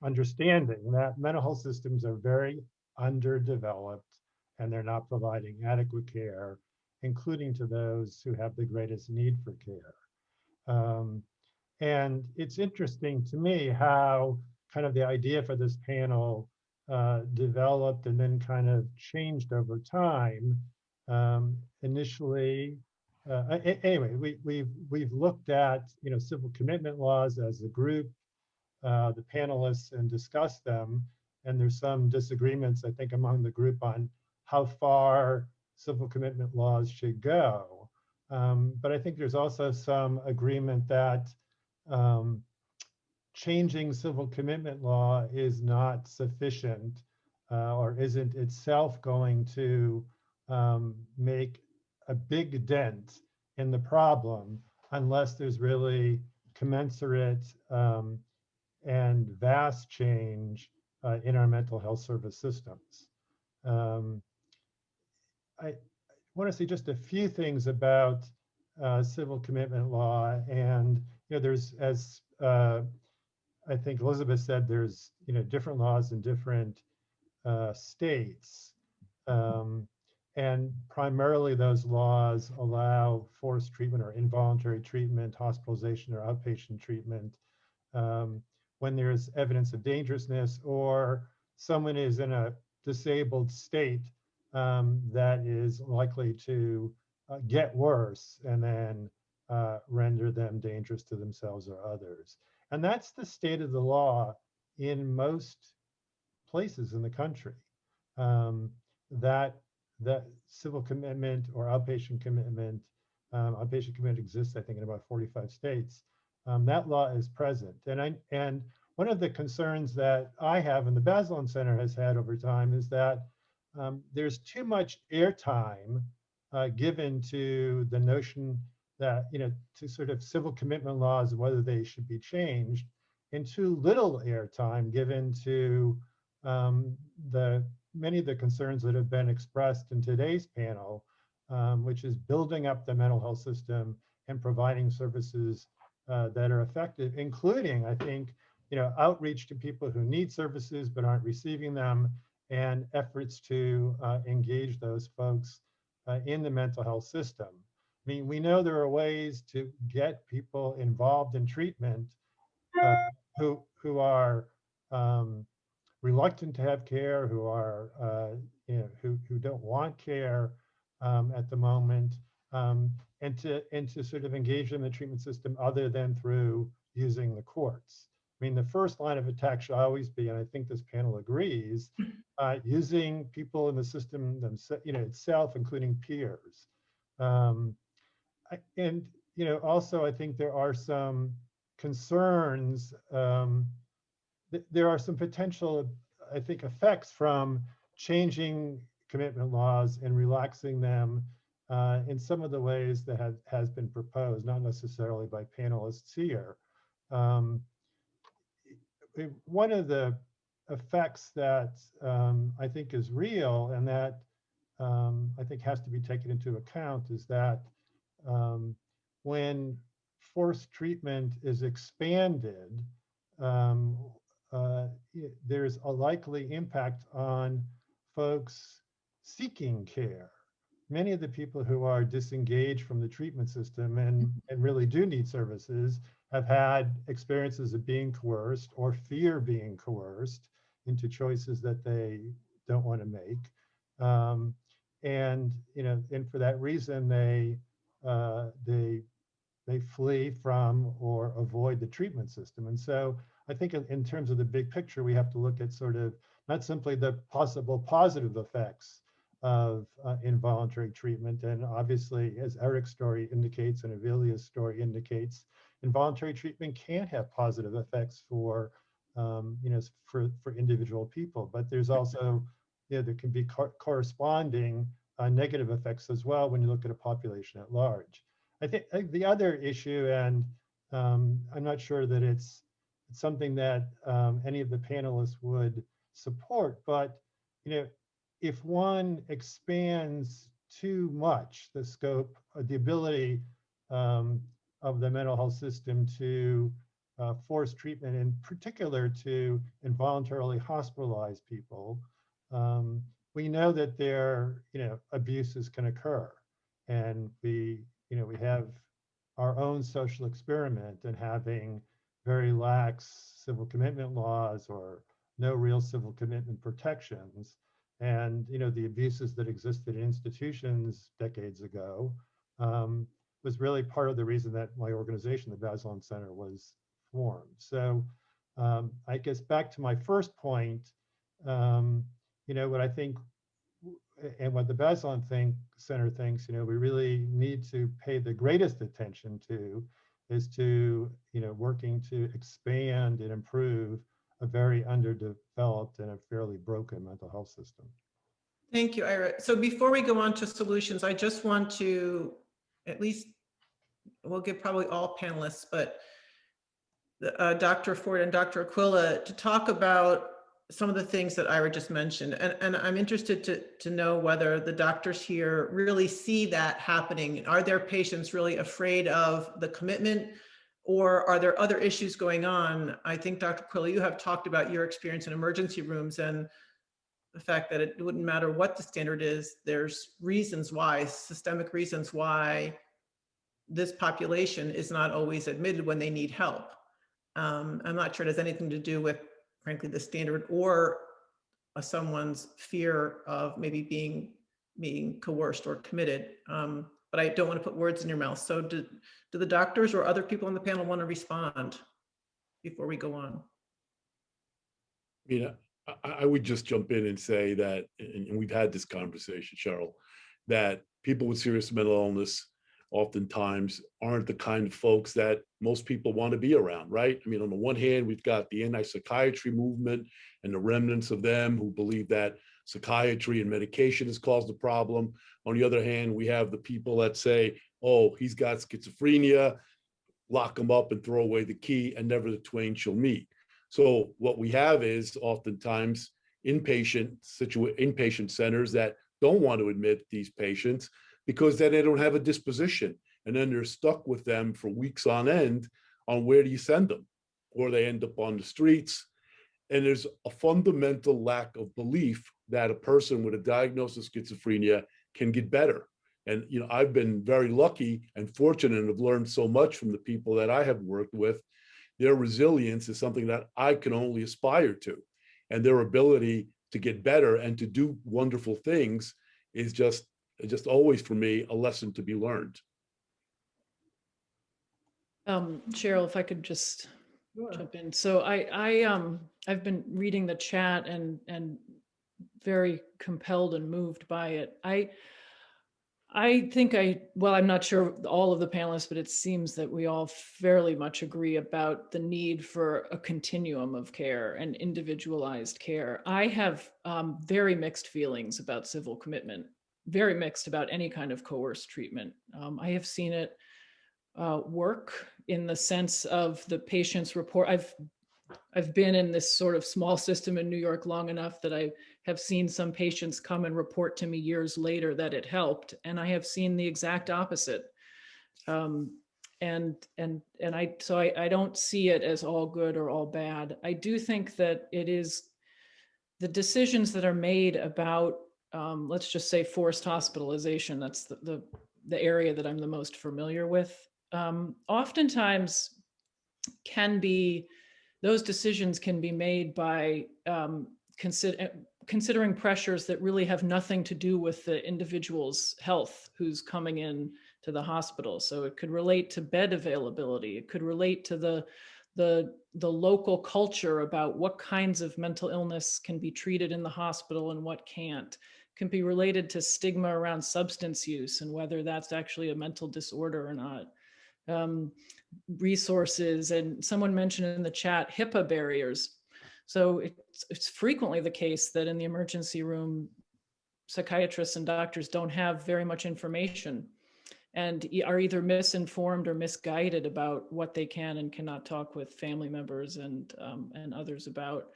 understanding that mental health systems are very underdeveloped and they're not providing adequate care, including to those who have the greatest need for care. And it's interesting to me how kind of the idea for this panel developed and then kind of changed over time. Initially, anyway, we've looked at civil commitment laws as a group, the panelists, and discussed them. And there's some disagreements, I think, among the group on how far civil commitment laws should go. But I think there's also some agreement that changing civil commitment law is not sufficient or isn't itself going to make a big dent in the problem unless there's really commensurate and vast change in our mental health service systems. I want to say just a few things about civil commitment law. And there's, as I think Elizabeth said, there's different laws in different states, and primarily those laws allow forced treatment or involuntary treatment, hospitalization or outpatient treatment when there's evidence of dangerousness or someone is in a disabled state that is likely to get worse and then render them dangerous to themselves or others. And that's the state of the law in most places in the country. That civil commitment or outpatient commitment exists, I think, in about 45 states. That law is present. And one of the concerns that I have and the Bazelon Center has had over time is that there's too much airtime given to the notion that, to sort of civil commitment laws, whether they should be changed, and too little airtime given to the many of the concerns that have been expressed in today's panel, which is building up the mental health system and providing services that are effective, including, I think, outreach to people who need services but aren't receiving them, and efforts to engage those folks in the mental health system. I mean, we know there are ways to get people involved in treatment who are reluctant to have care, who are who don't want care at the moment, and to sort of engage in the treatment system other than through using the courts. I mean, the first line of attack should always be, and I think this panel agrees, using people in the system itself, including peers. And also, I think there are some concerns. There are some potential, I think, effects from changing commitment laws and relaxing them in some of the ways that has been proposed, not necessarily by panelists here. One of the effects that I think is real and that I think has to be taken into account is that when forced treatment is expanded, there's a likely impact on folks seeking care. Many of the people who are disengaged from the treatment system and really do need services have had experiences of being coerced or fear being coerced into choices that they don't want to make. And for that reason, they flee from or avoid the treatment system. And so I think in terms of the big picture, we have to look at sort of not simply the possible positive effects of involuntary treatment. And obviously, as Eric's story indicates and Avilia's story indicates, involuntary treatment can have positive effects for individual people. But there's also, there can be corresponding negative effects as well when you look at a population at large. I think the other issue, and I'm not sure that it's something that any of the panelists would support, but if one expands too much the scope, the ability of the mental health system to force treatment, in particular to involuntarily hospitalize people, we know that there, abuses can occur, and we have our own social experiment in having very lax civil commitment laws or no real civil commitment protections. And the abuses that existed in institutions decades ago was really part of the reason that my organization, the Bazelon Center, was formed. So I guess back to my first point, what I think and what the Bazelon Center thinks, we really need to pay the greatest attention to is to, working to expand and improve a very underdeveloped and a fairly broken mental health system. Thank you, Ira. So before we go on to solutions, I just want to, at least, we'll give probably all panelists, but Dr. Ford and Dr. Aquila to talk about some of the things that Ira just mentioned. And I'm interested to know whether the doctors here really see that happening. Are their patients really afraid of the commitment, or are there other issues going on? I think, Dr. Aquila, you have talked about your experience in emergency rooms and the fact that it wouldn't matter what the standard is, there's reasons why, systemic reasons why this population is not always admitted when they need help. I'm not sure it has anything to do with, frankly, the standard or someone's fear of maybe being coerced or committed. But I don't want to put words in your mouth. So do the doctors or other people on the panel want to respond before we go on? I would just jump in and say that, and we've had this conversation, Cheryl, that people with serious mental illness oftentimes aren't the kind of folks that most people want to be around, right? I mean, on the one hand, we've got the anti-psychiatry movement and the remnants of them who believe that psychiatry and medication has caused the problem. On the other hand, we have the people that say, oh, he's got schizophrenia, lock him up and throw away the key, and never the twain shall meet. So what we have is oftentimes inpatient centers that don't want to admit these patients because then they don't have a disposition. And then they're stuck with them for weeks on end on where do you send them? Or they end up on the streets. And there's a fundamental lack of belief that a person with a diagnosis of schizophrenia can get better. And I've been very lucky and fortunate and have learned so much from the people that I have worked with. Their resilience is something that I can only aspire to. And their ability to get better and to do wonderful things is just always for me a lesson to be learned. Cheryl, if I could just jump in. So I've been reading the chat and very compelled and moved by it. I think I'm not sure all of the panelists, but it seems that we all fairly much agree about the need for a continuum of care and individualized care. I have very mixed feelings about civil commitment, very mixed about any kind of coerced treatment. I have seen it work in the sense of the patient's report. I've been in this sort of small system in New York long enough that I have seen some patients come and report to me years later that it helped, and I have seen the exact opposite. So I don't see it as all good or all bad. I do think that it is the decisions that are made about, let's just say, forced hospitalization. That's the area that I'm the most familiar with. Oftentimes those decisions can be made by considering pressures that really have nothing to do with the individual's health who's coming in to the hospital. So it could relate to bed availability. It could relate to the local culture about what kinds of mental illness can be treated in the hospital and what can't. It can be related to stigma around substance use and whether that's actually a mental disorder or not. Resources, and someone mentioned in the chat HIPAA barriers. So it's frequently the case that in the emergency room, psychiatrists and doctors don't have very much information and are either misinformed or misguided about what they can and cannot talk with family members and others about.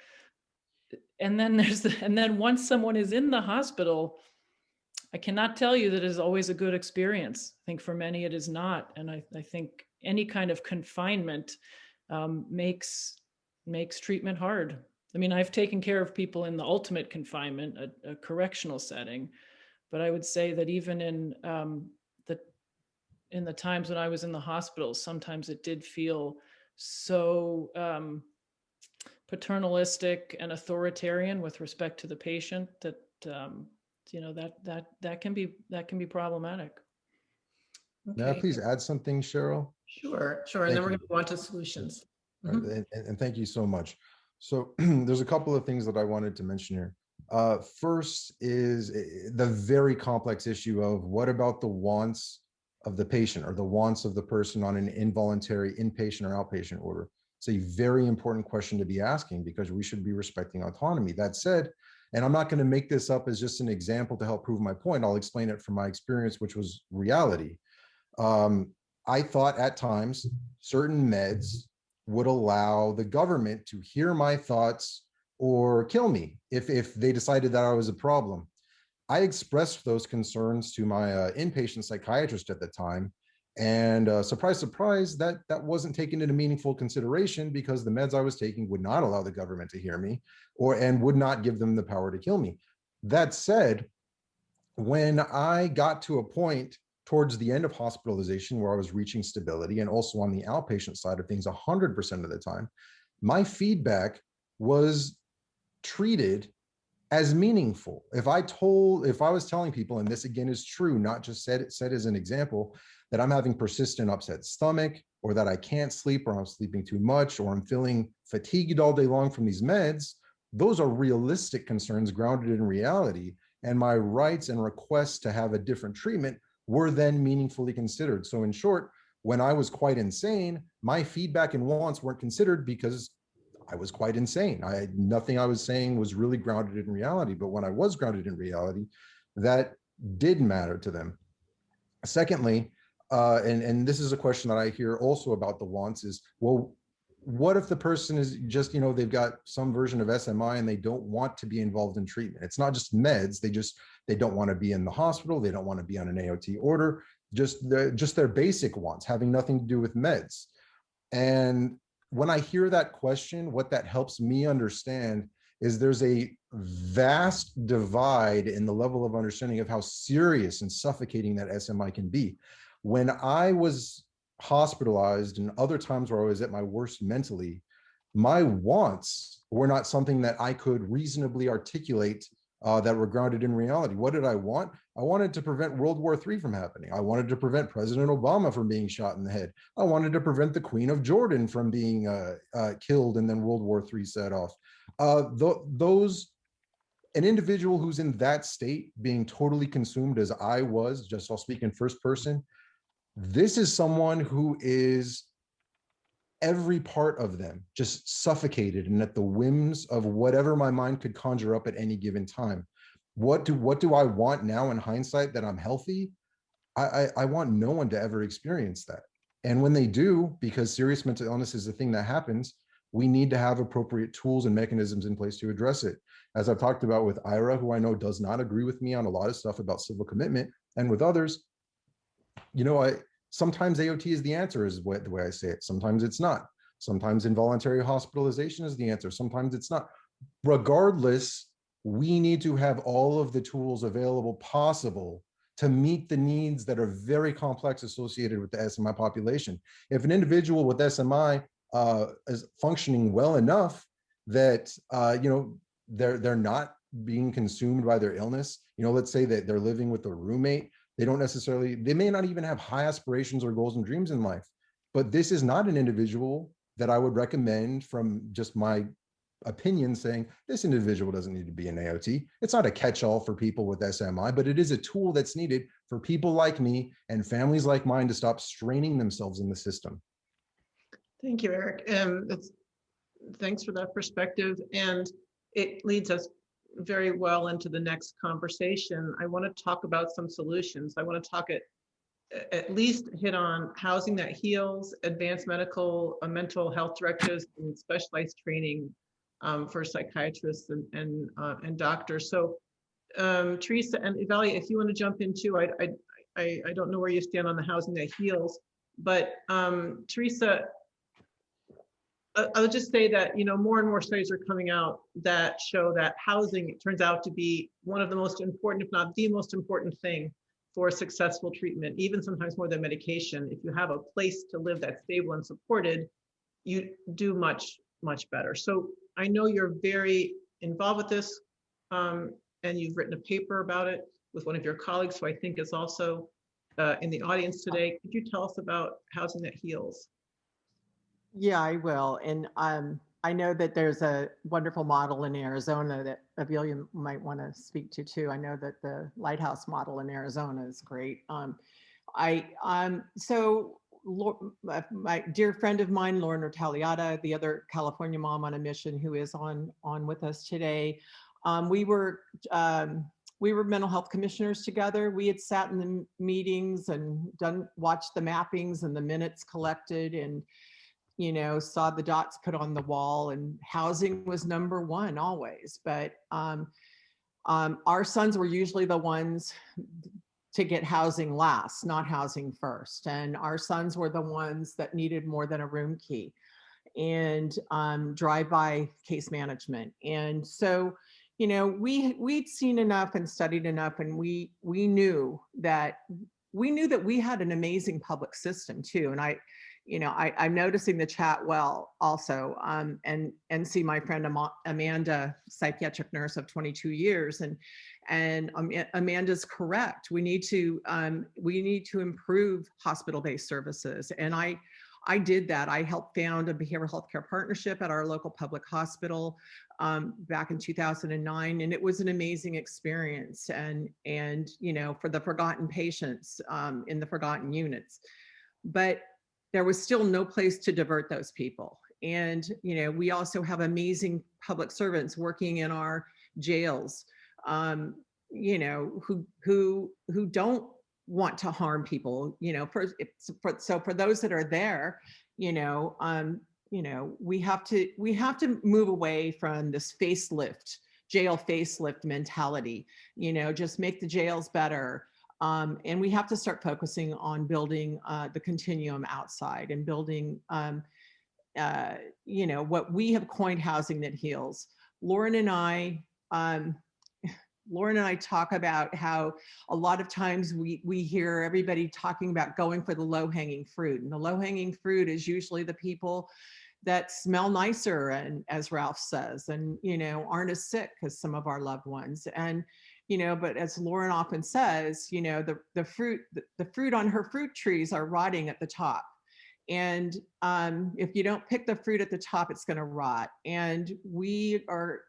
And then once someone is in the hospital, I cannot tell you that it is always a good experience. I think for many it is not. And I think any kind of confinement makes treatment hard. I mean, I've taken care of people in the ultimate confinement, a correctional setting, but I would say that even in the times when I was in the hospital, sometimes it did feel so paternalistic and authoritarian with respect to the patient that that can be problematic. May I Okay. please add something, Cheryl? Sure. And Thank then we're you. going to go on to solutions. And thank you so much. So there's a couple of things that I wanted to mention here. First is the very complex issue of what about the wants of the patient or the wants of the person on an involuntary inpatient or outpatient order. It's a very important question to be asking because we should be respecting autonomy. That said, and I'm not going to make this up as just an example to help prove my point. I'll explain it from my experience, which was reality. I thought at times certain meds would allow the government to hear my thoughts or kill me if they decided that I was a problem. I expressed those concerns to my inpatient psychiatrist at the time. And surprise, surprise, that wasn't taken into meaningful consideration because the meds I was taking would not allow the government to hear me and would not give them the power to kill me. That said, when I got to a point towards the end of hospitalization where I was reaching stability and also on the outpatient side of things 100% of the time, my feedback was treated as meaningful. If I was telling people, and this again is true, not just said as an example, that I'm having persistent upset stomach or that I can't sleep or I'm sleeping too much or I'm feeling fatigued all day long from these meds, those are realistic concerns grounded in reality. And my rights and requests to have a different treatment were then meaningfully considered. So in short, when I was quite insane, my feedback and wants weren't considered because I was quite insane. Nothing I was saying was really grounded in reality, but when I was grounded in reality, that did matter to them. Secondly, and this is a question that I hear also about the wants is, well, what if the person is just, they've got some version of SMI and they don't want to be involved in treatment? It's not just meds. They don't want to be in the hospital. They don't want to be on an AOT order, just their basic wants, having nothing to do with meds. And when I hear that question, what that helps me understand is there's a vast divide in the level of understanding of how serious and suffocating that SMI can be. When I was hospitalized and other times where I was at my worst mentally, my wants were not something that I could reasonably articulate that were grounded in reality. What did I want? I wanted to prevent World War III from happening. I wanted to prevent President Obama from being shot in the head. I wanted to prevent the Queen of Jordan from being killed and then World War III set off. An individual who's in that state, being totally consumed as I was, just I'll speak in first person, this is someone who is every part of them just suffocated and at the whims of whatever my mind could conjure up at any given time. What do I want now in hindsight that I'm healthy? I want no one to ever experience that. And when they do, because serious mental illness is the thing that happens, we need to have appropriate tools and mechanisms in place to address it. As I've talked about with Ira, who I know does not agree with me on a lot of stuff about civil commitment, and with others, sometimes AOT is the answer, is the way I say it. Sometimes it's not. Sometimes involuntary hospitalization is the answer. Sometimes it's not. Regardless, we need to have all of the tools available possible to meet the needs that are very complex associated with the SMI population. If an individual with SMI is functioning well enough that they're not being consumed by their illness, let's say that they're living with a roommate, they may not even have high aspirations or goals and dreams in life, but this is not an individual that I would recommend, from just my opinion, saying this individual doesn't need to be an AOT. It's not a catch-all for people with SMI, but it is a tool that's needed for people like me and families like mine to stop straining themselves in the system. Thank you, Eric. Thanks for that perspective. And it leads us very well into the next conversation. I want to talk about some solutions. I want to talk at least hit on housing that heals, advanced mental health directives, and specialized training for psychiatrists and doctors. So Teresa and Evalia, if you want to jump in too, I don't know where you stand on the housing that heals, but Teresa, I'll just say that, more and more studies are coming out that show that housing turns out to be one of the most important, if not the most important thing for successful treatment, even sometimes more than medication. If you have a place to live that's stable and supported, you do much, much better. So I know you're very involved with this, and you've written a paper about it with one of your colleagues, who I think is also in the audience today. Could you tell us about housing that heals? Yeah, I will. And I know that there's a wonderful model in Arizona that Avilia might want to speak to too. I know that the Lighthouse model in Arizona is great. So my dear friend of mine, Lauren Ortaliata, the other California mom on a mission who is on with us today, we were mental health commissioners together. We had sat in the meetings and watched the mappings and the minutes collected, and saw the dots put on the wall, and housing was number one always. But our sons were usually the ones to get housing last, not housing first. And our sons were the ones that needed more than a room key and drive-by case management. And so, we'd seen enough and studied enough, and we knew that we had an amazing public system too. And I'm noticing the chat well also, and see my friend Amanda, psychiatric nurse of 22 years, and Amanda's correct. We need to improve hospital-based services, and I did that. I helped found a behavioral health care partnership at our local public hospital back in 2009, and it was an amazing experience. And for the forgotten patients in the forgotten units, but there was still no place to divert those people. And, we also have amazing public servants working in our jails, who don't want to harm people, so for those that are there, we have to move away from this jail facelift mentality, just make the jails better. And we have to start focusing on building the continuum outside and building, what we have coined housing that heals. Lauren and I talk about how a lot of times we hear everybody talking about going for the low-hanging fruit. And the low-hanging fruit is usually the people that smell nicer, and as Ralph says, and aren't as sick as some of our loved ones. And but as Lauren often says, the fruit on her fruit trees are rotting at the top. And if you don't pick the fruit at the top, it's going to rot. And we are,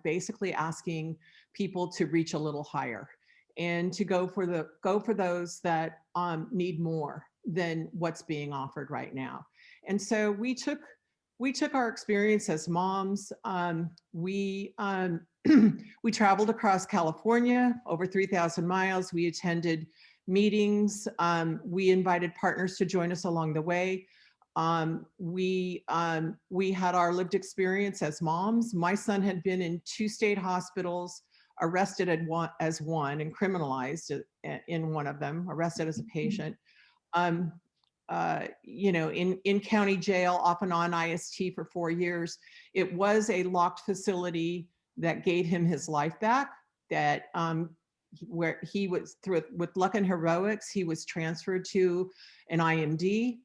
basically asking people to reach a little higher and to go for those that need more than what's being offered right now. And so we took our experience as moms. We traveled across California, over 3,000 miles. We attended meetings. We invited partners to join us along the way. We had our lived experience as moms. My son had been in 2 state hospitals, arrested as one and criminalized in one of them, arrested as a patient. In county jail, off and on IST for 4 years. It was a locked facility that gave him his life back, that where he was, with luck and heroics, he was transferred to an IMD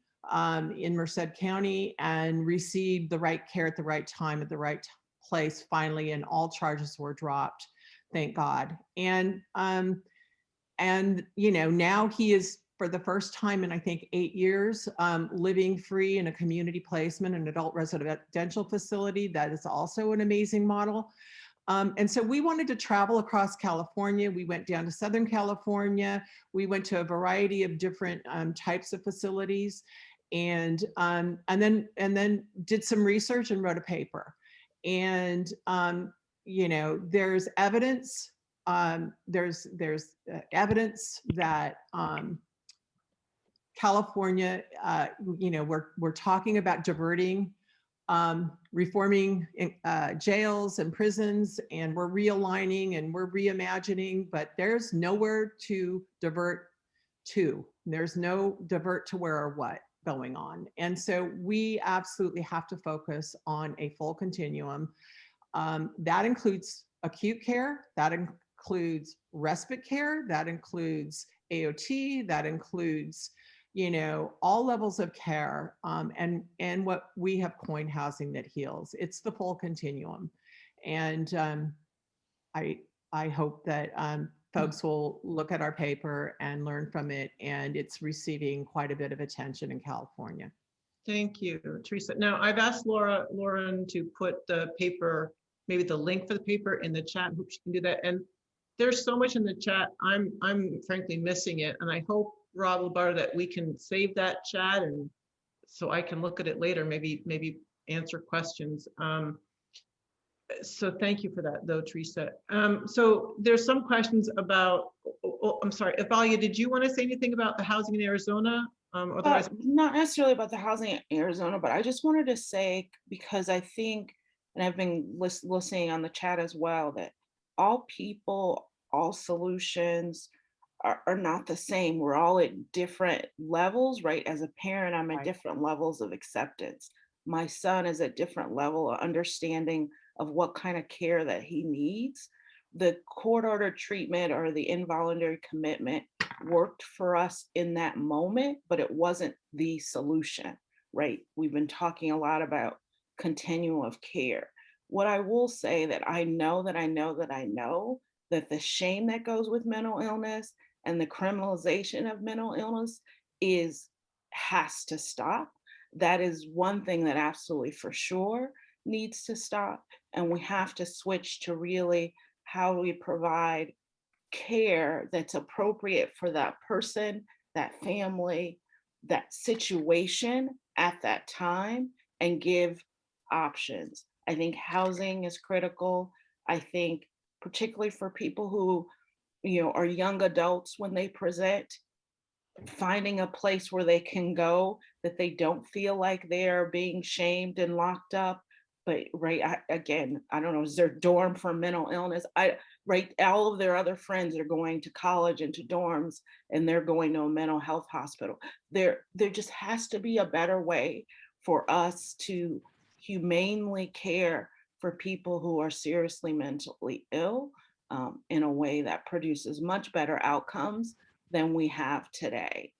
in Merced County and received the right care at the right time, at the right place, finally, and all charges were dropped, thank God. And now he is, for the first time in, I think, 8 years, living free in a community placement, an adult residential facility. That is also an amazing model. And so we wanted to travel across California. We went down to Southern California. We went to a variety of different types of facilities, and then did some research and wrote a paper. And there's evidence. There's evidence that California, we're talking about diverting, reforming jails and prisons, and we're realigning and we're reimagining, but there's nowhere to divert to. There's no divert to where or what going on. And so we absolutely have to focus on a full continuum. That includes acute care, that includes respite care, that includes AOT, that includes all levels of care, and what we have coined housing that heals. It's the full continuum. And I hope that folks will look at our paper and learn from it, and it's receiving quite a bit of attention in California. Thank you, Teresa. Now, I've asked Lauren to put the paper, maybe the link for the paper, in the chat. I hope she can do that. And there's so much in the chat, I'm frankly missing it. And I hope, Rob Labar, that we can save that chat, and so I can look at it later, maybe answer questions. So thank you for that, though, Teresa. So there's some questions about, I'm sorry, Evalia, did you want to say anything about the housing in Arizona? Otherwise, not necessarily about the housing in Arizona, but I just wanted to say, because I think, and I've been listening on the chat as well, that all people, all solutions are not the same. We're all at different levels, right? As a parent, I'm at different levels of acceptance. My son is at different level of understanding of what kind of care that he needs. The court-ordered treatment or the involuntary commitment worked for us in that moment, but it wasn't the solution, right? We've been talking a lot about continuum of care. What I will say that I know that the shame that goes with mental illness and the criminalization of mental illness has to stop. That is one thing that absolutely for sure needs to stop. And we have to switch to really how we provide care that's appropriate for that person, that family, that situation at that time, and give options. I think housing is critical. I think particularly for people who, are young adults when they present, finding a place where they can go that they don't feel like they're being shamed and locked up. But again, I don't know, is their dorm for mental illness? All of their other friends are going to college and to dorms, and they're going to a mental health hospital. There just has to be a better way for us to humanely care for people who are seriously mentally ill, in a way that produces much better outcomes than we have today.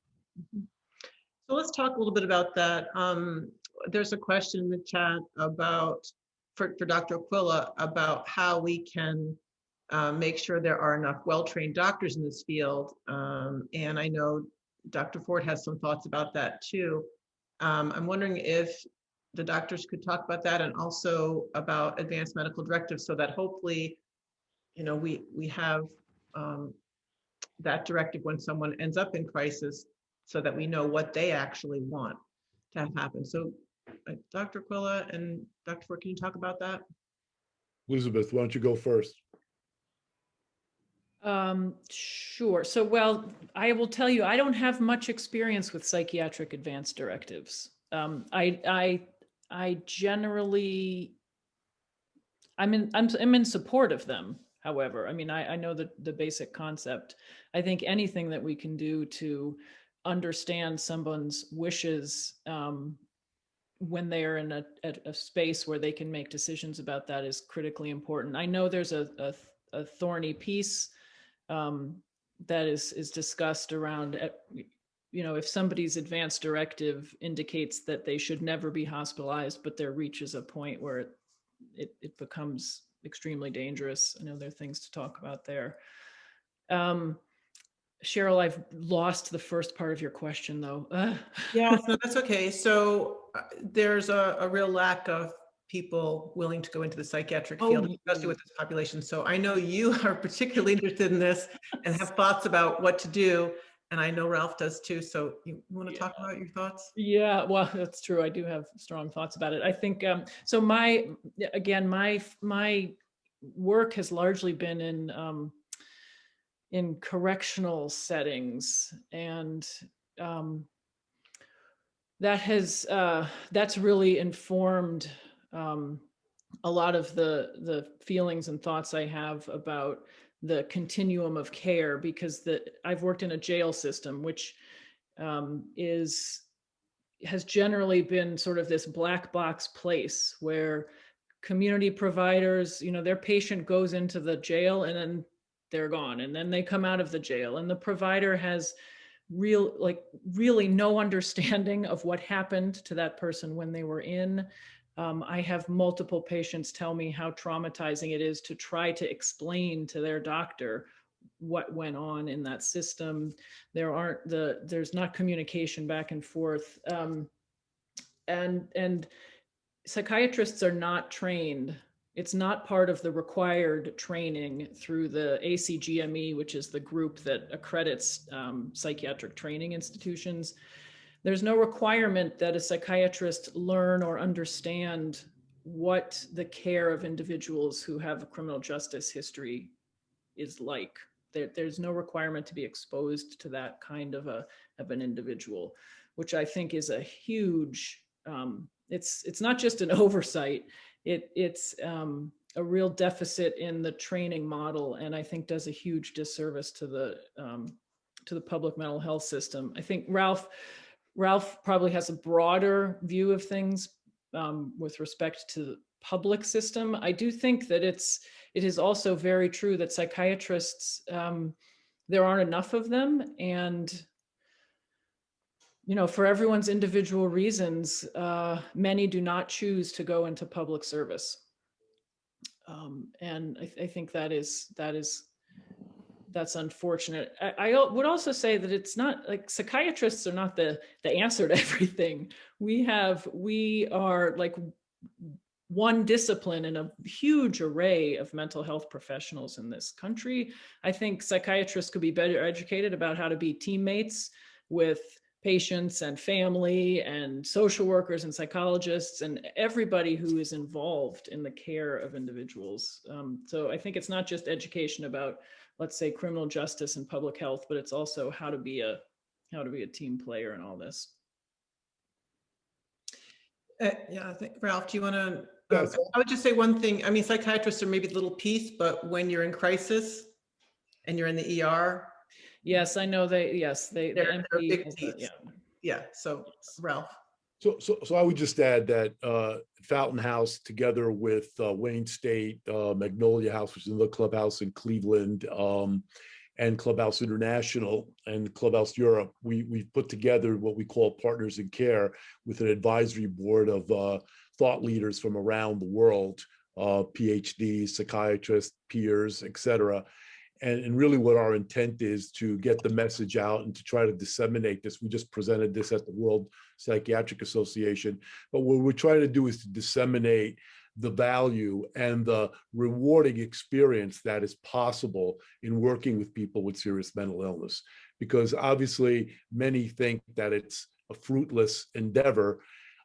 So let's talk a little bit about that. There's a question in the chat about, for Dr. Aquila, about how we can make sure there are enough well-trained doctors in this field. And I know Dr. Ford has some thoughts about that too. I'm wondering if the doctors could talk about that, and also about advanced medical directives, so that hopefully, we have that directive when someone ends up in crisis, so that we know what they actually want to have happen. So Dr. Aquila and Dr. Ford, can you talk about that? Elizabeth, why don't you go first? Sure. So, well, I will tell you, I don't have much experience with psychiatric advance directives. I generally, I'm in support of them. However, I mean, I know the basic concept. I think anything that we can do to understand someone's wishes when they are in a space where they can make decisions about that is critically important. I know there's a thorny piece that is discussed around, if somebody's advance directive indicates that they should never be hospitalized, but there reaches a point where it becomes extremely dangerous. I know there are things to talk about there. Cheryl, I've lost the first part of your question though. Yeah, no, that's okay. So there's a real lack of people willing to go into the psychiatric field, especially with this population. So I know you are particularly interested in this and have thoughts about what to do. And I know Ralph does too. So you want to talk about your thoughts? Yeah, well, that's true. I do have strong thoughts about it. I think, so my work has largely been in correctional settings, and that's really informed a lot of the feelings and thoughts I have about the continuum of care, because I've worked in a jail system, which has generally been sort of this black box place where community providers, their patient goes into the jail and then they're gone, and then they come out of the jail, and the provider has really no understanding of what happened to that person when they were in. I have multiple patients tell me how traumatizing it is to try to explain to their doctor what went on in that system. There's not communication back and forth. And psychiatrists are not trained. It's not part of the required training through the ACGME, which is the group that accredits psychiatric training institutions. There's no requirement that a psychiatrist learn or understand what the care of individuals who have a criminal justice history is like. There's no requirement to be exposed to that kind of an individual, which I think is a huge, it's not just an oversight, it's a real deficit in the training model, and I think does a huge disservice to the public mental health system. I think Ralph probably has a broader view of things with respect to the public system. I do think that it is also very true that psychiatrists, there aren't enough of them, and for everyone's individual reasons, many do not choose to go into public service. And I think that's unfortunate. I would also say that it's not like psychiatrists are not the answer to everything. We are like one discipline in a huge array of mental health professionals in this country. I think psychiatrists could be better educated about how to be teammates with patients and family and social workers and psychologists and everybody who is involved in the care of individuals. So I think it's not just education about, let's say, criminal justice and public health, but it's also how to be a team player in all this. Yeah, I think, Ralph, do you want to? Yes. I would just say one thing. I mean, psychiatrists are maybe the little piece, but when you're in crisis and you're in the ER, Yes, I know they. Yes, the they're a MP big has piece. that, yeah. Yeah. So, Ralph. So I would just add that Fountain House, together with Wayne State, Magnolia House, which is another clubhouse in Cleveland, and Clubhouse International and Clubhouse Europe, we've put together what we call Partners in Care with an advisory board of thought leaders from around the world, PhDs, psychiatrists, peers, et cetera. And really what our intent is to get the message out and to try to disseminate this. We just presented this at the World Psychiatric Association, but what we're trying to do is to disseminate the value and the rewarding experience that is possible in working with people with serious mental illness. Because obviously many think that it's a fruitless endeavor.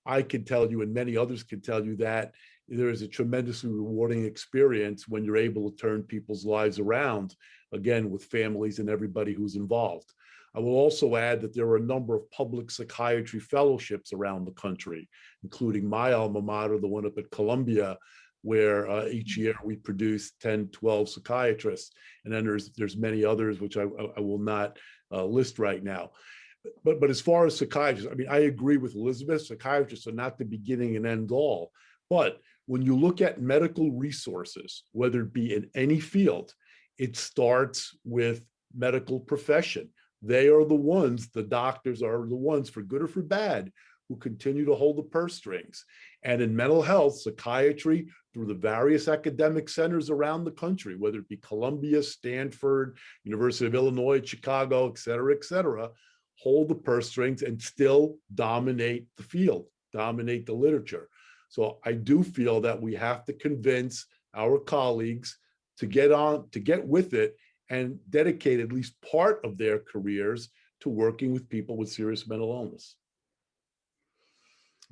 I can tell you, and many others can tell you, that there is a tremendously rewarding experience when you're able to turn people's lives around, again, with families and everybody who's involved. I will also add that there are a number of public psychiatry fellowships around the country, including my alma mater, the one up at Columbia, where each year we produce 10, 12 psychiatrists. And then there's many others, which I will not list right now. But as far as psychiatrists, I mean, I agree with Elizabeth, psychiatrists are not the beginning and end all. But when you look at medical resources, whether it be in any field, it starts with medical profession. They are the ones, the doctors are the ones, for good or for bad, who continue to hold the purse strings. And in mental health, psychiatry, through the various academic centers around the country, whether it be Columbia, Stanford, University of Illinois, Chicago, et cetera, hold the purse strings and still dominate the field, dominate the literature. So I do feel that we have to convince our colleagues to get with it and dedicate at least part of their careers to working with people with serious mental illness.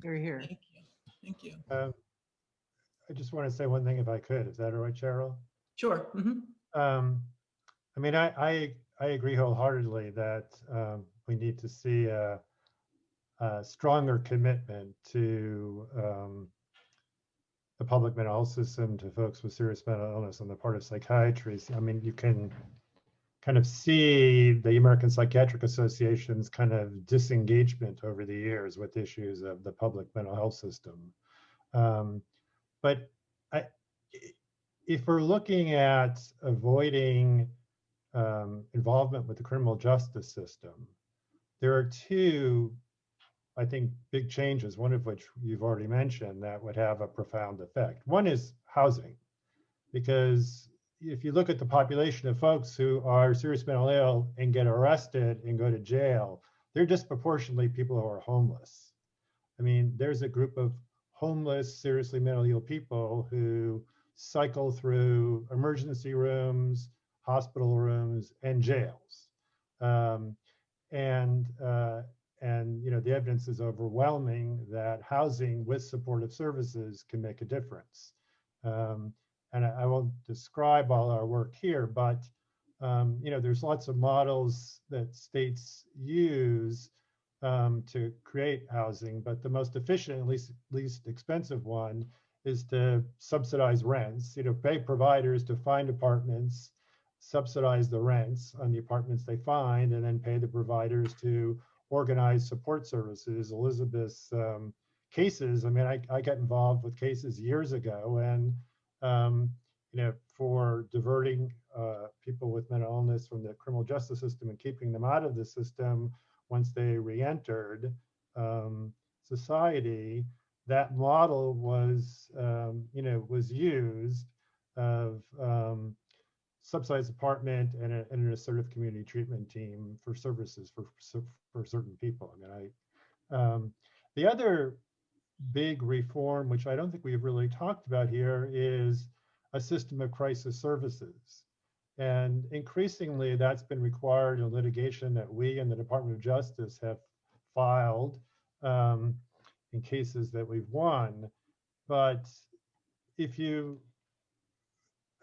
You're here. Thank you. Thank you. I just want to say one thing, if I could. Is that all right, Cheryl? Sure. I mean, I agree wholeheartedly that we need to see a stronger commitment to the public mental health system, to folks with serious mental illness on the part of psychiatry. I mean, you can kind of see the American Psychiatric Association's kind of disengagement over the years with issues of the public mental health system. But if we're looking at avoiding involvement with the criminal justice system, there are two, I think, big changes, one of which you've already mentioned, that would have a profound effect. One is housing, because if you look at the population of folks who are seriously mentally ill and get arrested and go to jail, they're disproportionately people who are homeless. I mean, there's a group of homeless, seriously mentally ill people who cycle through emergency rooms, hospital rooms, and jails. And you know, the evidence is overwhelming that housing with supportive services can make a difference. And I won't describe all our work here, but you know, there's lots of models that states use to create housing, but the most efficient, least expensive one is to subsidize rents. You know, pay providers to find apartments, subsidize the rents on the apartments they find, and then pay the providers to organize support services. Elizabeth's cases, I mean, I got involved with cases years ago, and you know, for diverting people with mental illness from the criminal justice system and keeping them out of the system once they re-entered society, that model was, you know, was used of subsidized apartment and an assertive community treatment team for services for certain people. I mean, the other big reform, which I don't think we've really talked about here, is a system of crisis services. And increasingly, that's been required in litigation that we and the Department of Justice have filed in cases that we've won. But if you,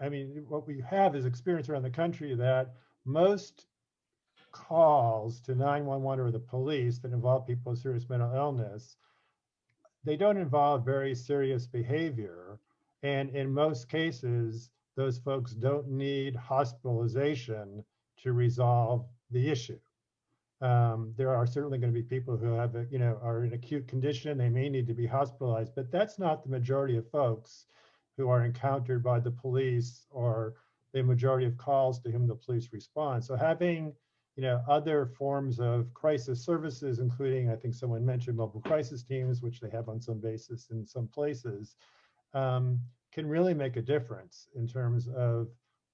I mean, what we have is experience around the country that most calls to 911 or the police that involve people with serious mental illness, they don't involve very serious behavior. And in most cases, those folks don't need hospitalization to resolve the issue. There are certainly going to be people who have, are in acute condition. They may need to be hospitalized, but that's not the majority of folks who are encountered by the police or the majority of calls to whom the police respond. So having, other forms of crisis services, including, I think someone mentioned mobile crisis teams, which they have on some basis in some places, can really make a difference in terms of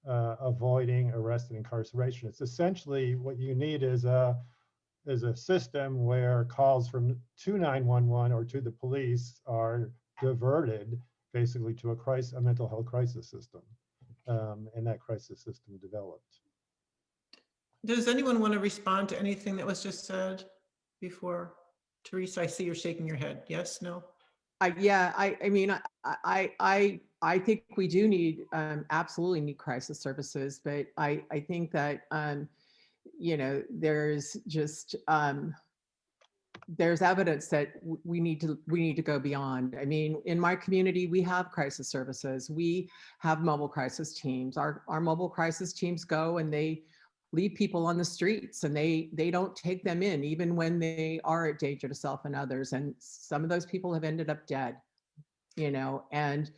avoiding arrest and incarceration. It's essentially what you need is a system where calls from to 911 or to the police are diverted basically to a mental health crisis system, and that crisis system developed. Does anyone want to respond to anything that was just said before? Teresa, I see you're shaking your head. Yes, no? Yeah, I mean, I think we do need, absolutely need crisis services, but I think that, there's just, there's evidence that we need to go beyond. I mean, in my community, we have crisis services. We have mobile crisis teams. Our mobile crisis teams go and they leave people on the streets, and they don't take them in even when they are at danger to self and others. And some of those people have ended up dead, and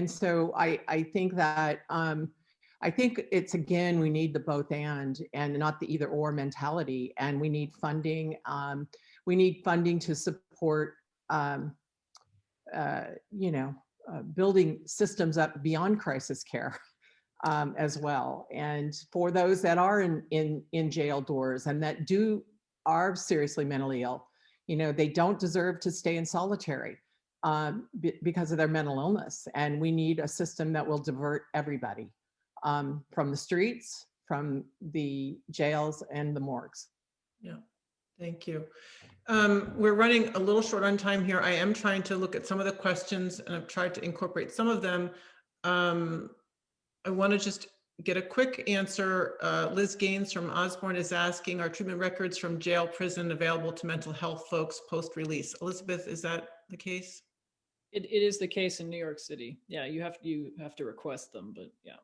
so I think that, I think it's, again, we need the both and not the either or mentality. And we need funding. We need funding to support, building systems up beyond crisis care as well. And for those that are in jail doors and that are seriously mentally ill, they don't deserve to stay in solitary because of their mental illness. And we need a system that will divert everybody from the streets, from the jails and the morgues. Yeah, thank you. We're running a little short on time here. I am trying to look at some of the questions and I've tried to incorporate some of them. I want to just get a quick answer. Liz Gaines from Osborne is asking, are treatment records from jail, prison available to mental health folks post-release? Elizabeth, is that the case? It is the case in New York City. Yeah, you have to request them, but yeah.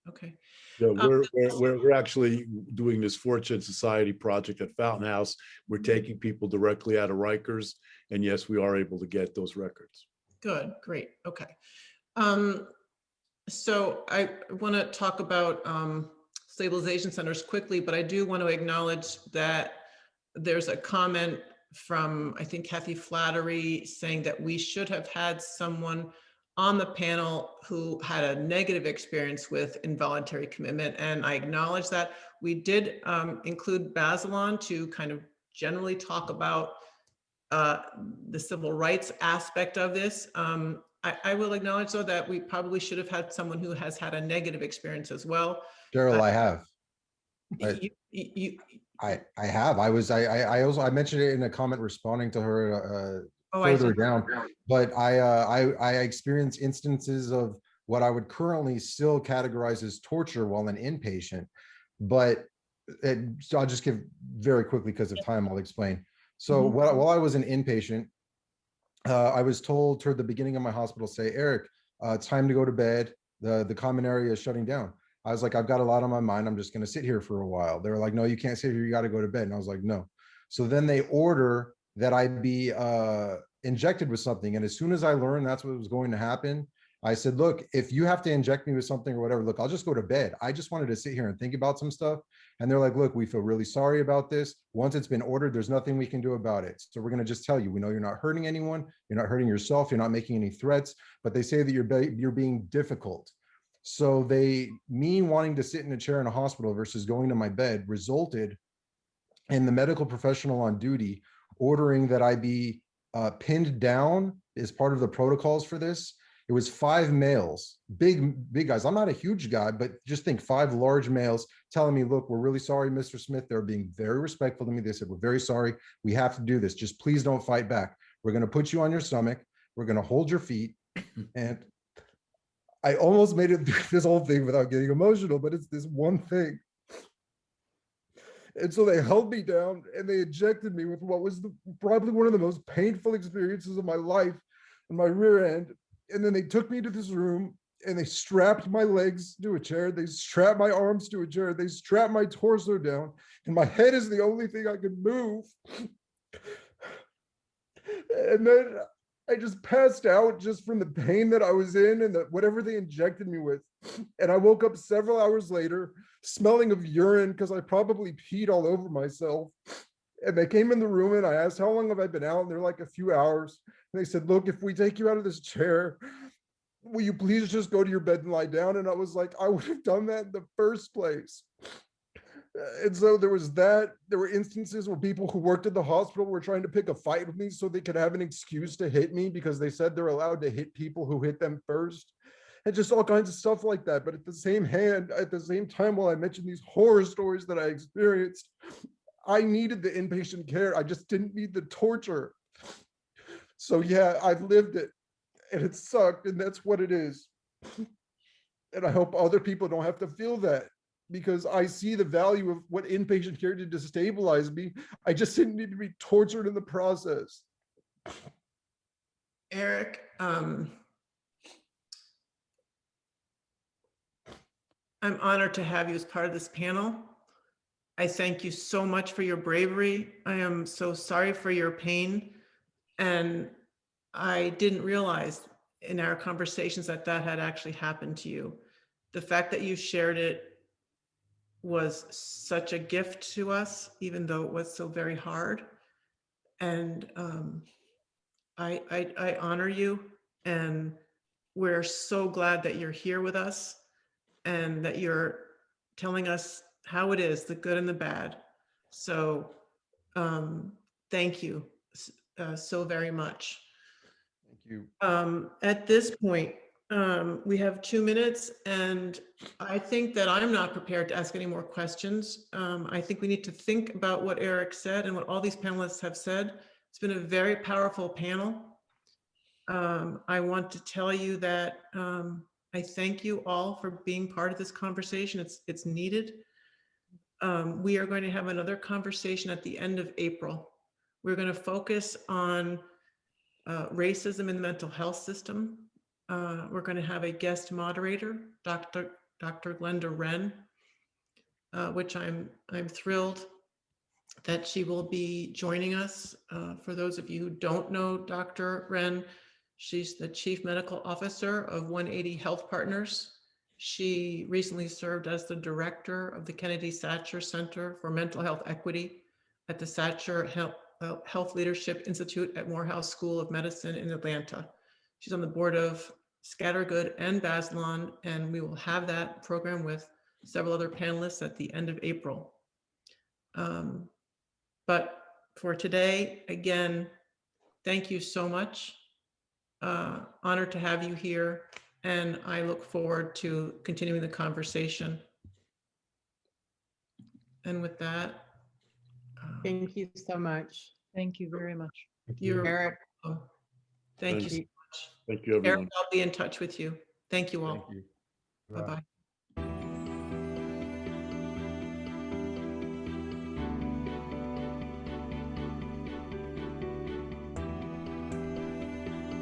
Okay. Yeah, we're actually doing this Fortune Society project at Fountain House. We're taking people directly out of Rikers, and yes, we are able to get those records. Good, great, okay. So I want to talk about stabilization centers quickly, but I do want to acknowledge that there's a comment from, I think, Kathy Flattery saying that we should have had someone on the panel who had a negative experience with involuntary commitment. And I acknowledge that. We did include Basilon to kind of generally talk about the civil rights aspect of this. I will acknowledge, though, that we probably should have had someone who has had a negative experience as well. Cheryl, I have. I have. I mentioned it in a comment responding to her further down, but I experienced instances of what I would currently still categorize as torture while an inpatient. But so I'll just give very quickly because of time. I'll explain. So while I was an inpatient, I was told toward the beginning of my hospital, say, Eric, it's time to go to bed. The common area is shutting down. I was like, I've got a lot on my mind. I'm just going to sit here for a while. They were like, no, you can't sit here. You got to go to bed. And I was like, no. So then they order that I be injected with something. And as soon as I learned that's what was going to happen, I said, look, if you have to inject me with something or whatever, look, I'll just go to bed. I just wanted to sit here and think about some stuff. And they're like, look, we feel really sorry about this. Once it's been ordered, there's nothing we can do about it. So we're going to just tell you, we know you're not hurting anyone. You're not hurting yourself. You're not making any threats, but they say that you're being difficult. So me wanting to sit in a chair in a hospital versus going to my bed resulted in the medical professional on duty ordering that I be pinned down as part of the protocols for this. It was 5 males, big guys. I'm not a huge guy, but just think 5 large males telling me, look, we're really sorry, Mr. Smith. They're being very respectful to me. They said, we're very sorry. We have to do this. Just please don't fight back. We're going to put you on your stomach. We're going to hold your feet. And I almost made it through this whole thing without getting emotional, but it's this one thing. And so they held me down and they injected me with what was probably one of the most painful experiences of my life in my rear end. And then they took me to this room and they strapped my legs to a chair. They strapped my arms to a chair. They strapped my torso down, and my head is the only thing I could move. And then I just passed out just from the pain that I was in and whatever they injected me with. And I woke up several hours later smelling of urine because I probably peed all over myself. And they came in the room and I asked, how long have I been out? And they're like, a few hours. And they said, look, if we take you out of this chair, will you please just go to your bed and lie down? And I was like, I would have done that in the first place. And so there was that. There were instances where people who worked at the hospital were trying to pick a fight with me so they could have an excuse to hit me because they said they're allowed to hit people who hit them first. And just all kinds of stuff like that. But at the same time, while I mentioned these horror stories that I experienced, I needed the inpatient care. I just didn't need the torture. So yeah, I've lived it and it sucked, and that's what it is. And I hope other people don't have to feel that, because I see the value of what inpatient care did to destabilize me. I just didn't need to be tortured in the process. Eric, I'm honored to have you as part of this panel. I thank you so much for your bravery. I am so sorry for your pain. And I didn't realize in our conversations that that had actually happened to you. The fact that you shared it was such a gift to us, even though it was so very hard. And I honor you, and we're so glad that you're here with us and that you're telling us how it is, the good and the bad. So thank you so very much. Thank you. At this point, we have 2 minutes, and I think that I'm not prepared to ask any more questions. I think we need to think about what Eric said and what all these panelists have said. It's been a very powerful panel. I want to tell you that I thank you all for being part of this conversation. It's needed. We are going to have another conversation at the end of April. We're going to focus on racism in the mental health system. We're going to have a guest moderator, Dr. Glenda Wren, which I'm thrilled that she will be joining us. For those of you who don't know Dr. Wren, she's the Chief Medical Officer of 180 Health Partners. She recently served as the director of the Kennedy Satcher Center for Mental Health Equity at the Satcher Health Leadership Institute at Morehouse School of Medicine in Atlanta. She's on the board of Scattergood and Bazelon, and we will have that program with several other panelists at the end of April. But for today, again, thank you so much. Honored to have you here, and I look forward to continuing the conversation. And with that, Thank you so much. Thank you very much. you're Eric. welcome. Thank you so much. Thank you, everyone. Eric, I'll be in touch with you. Thank you all. Thank you. Bye-bye.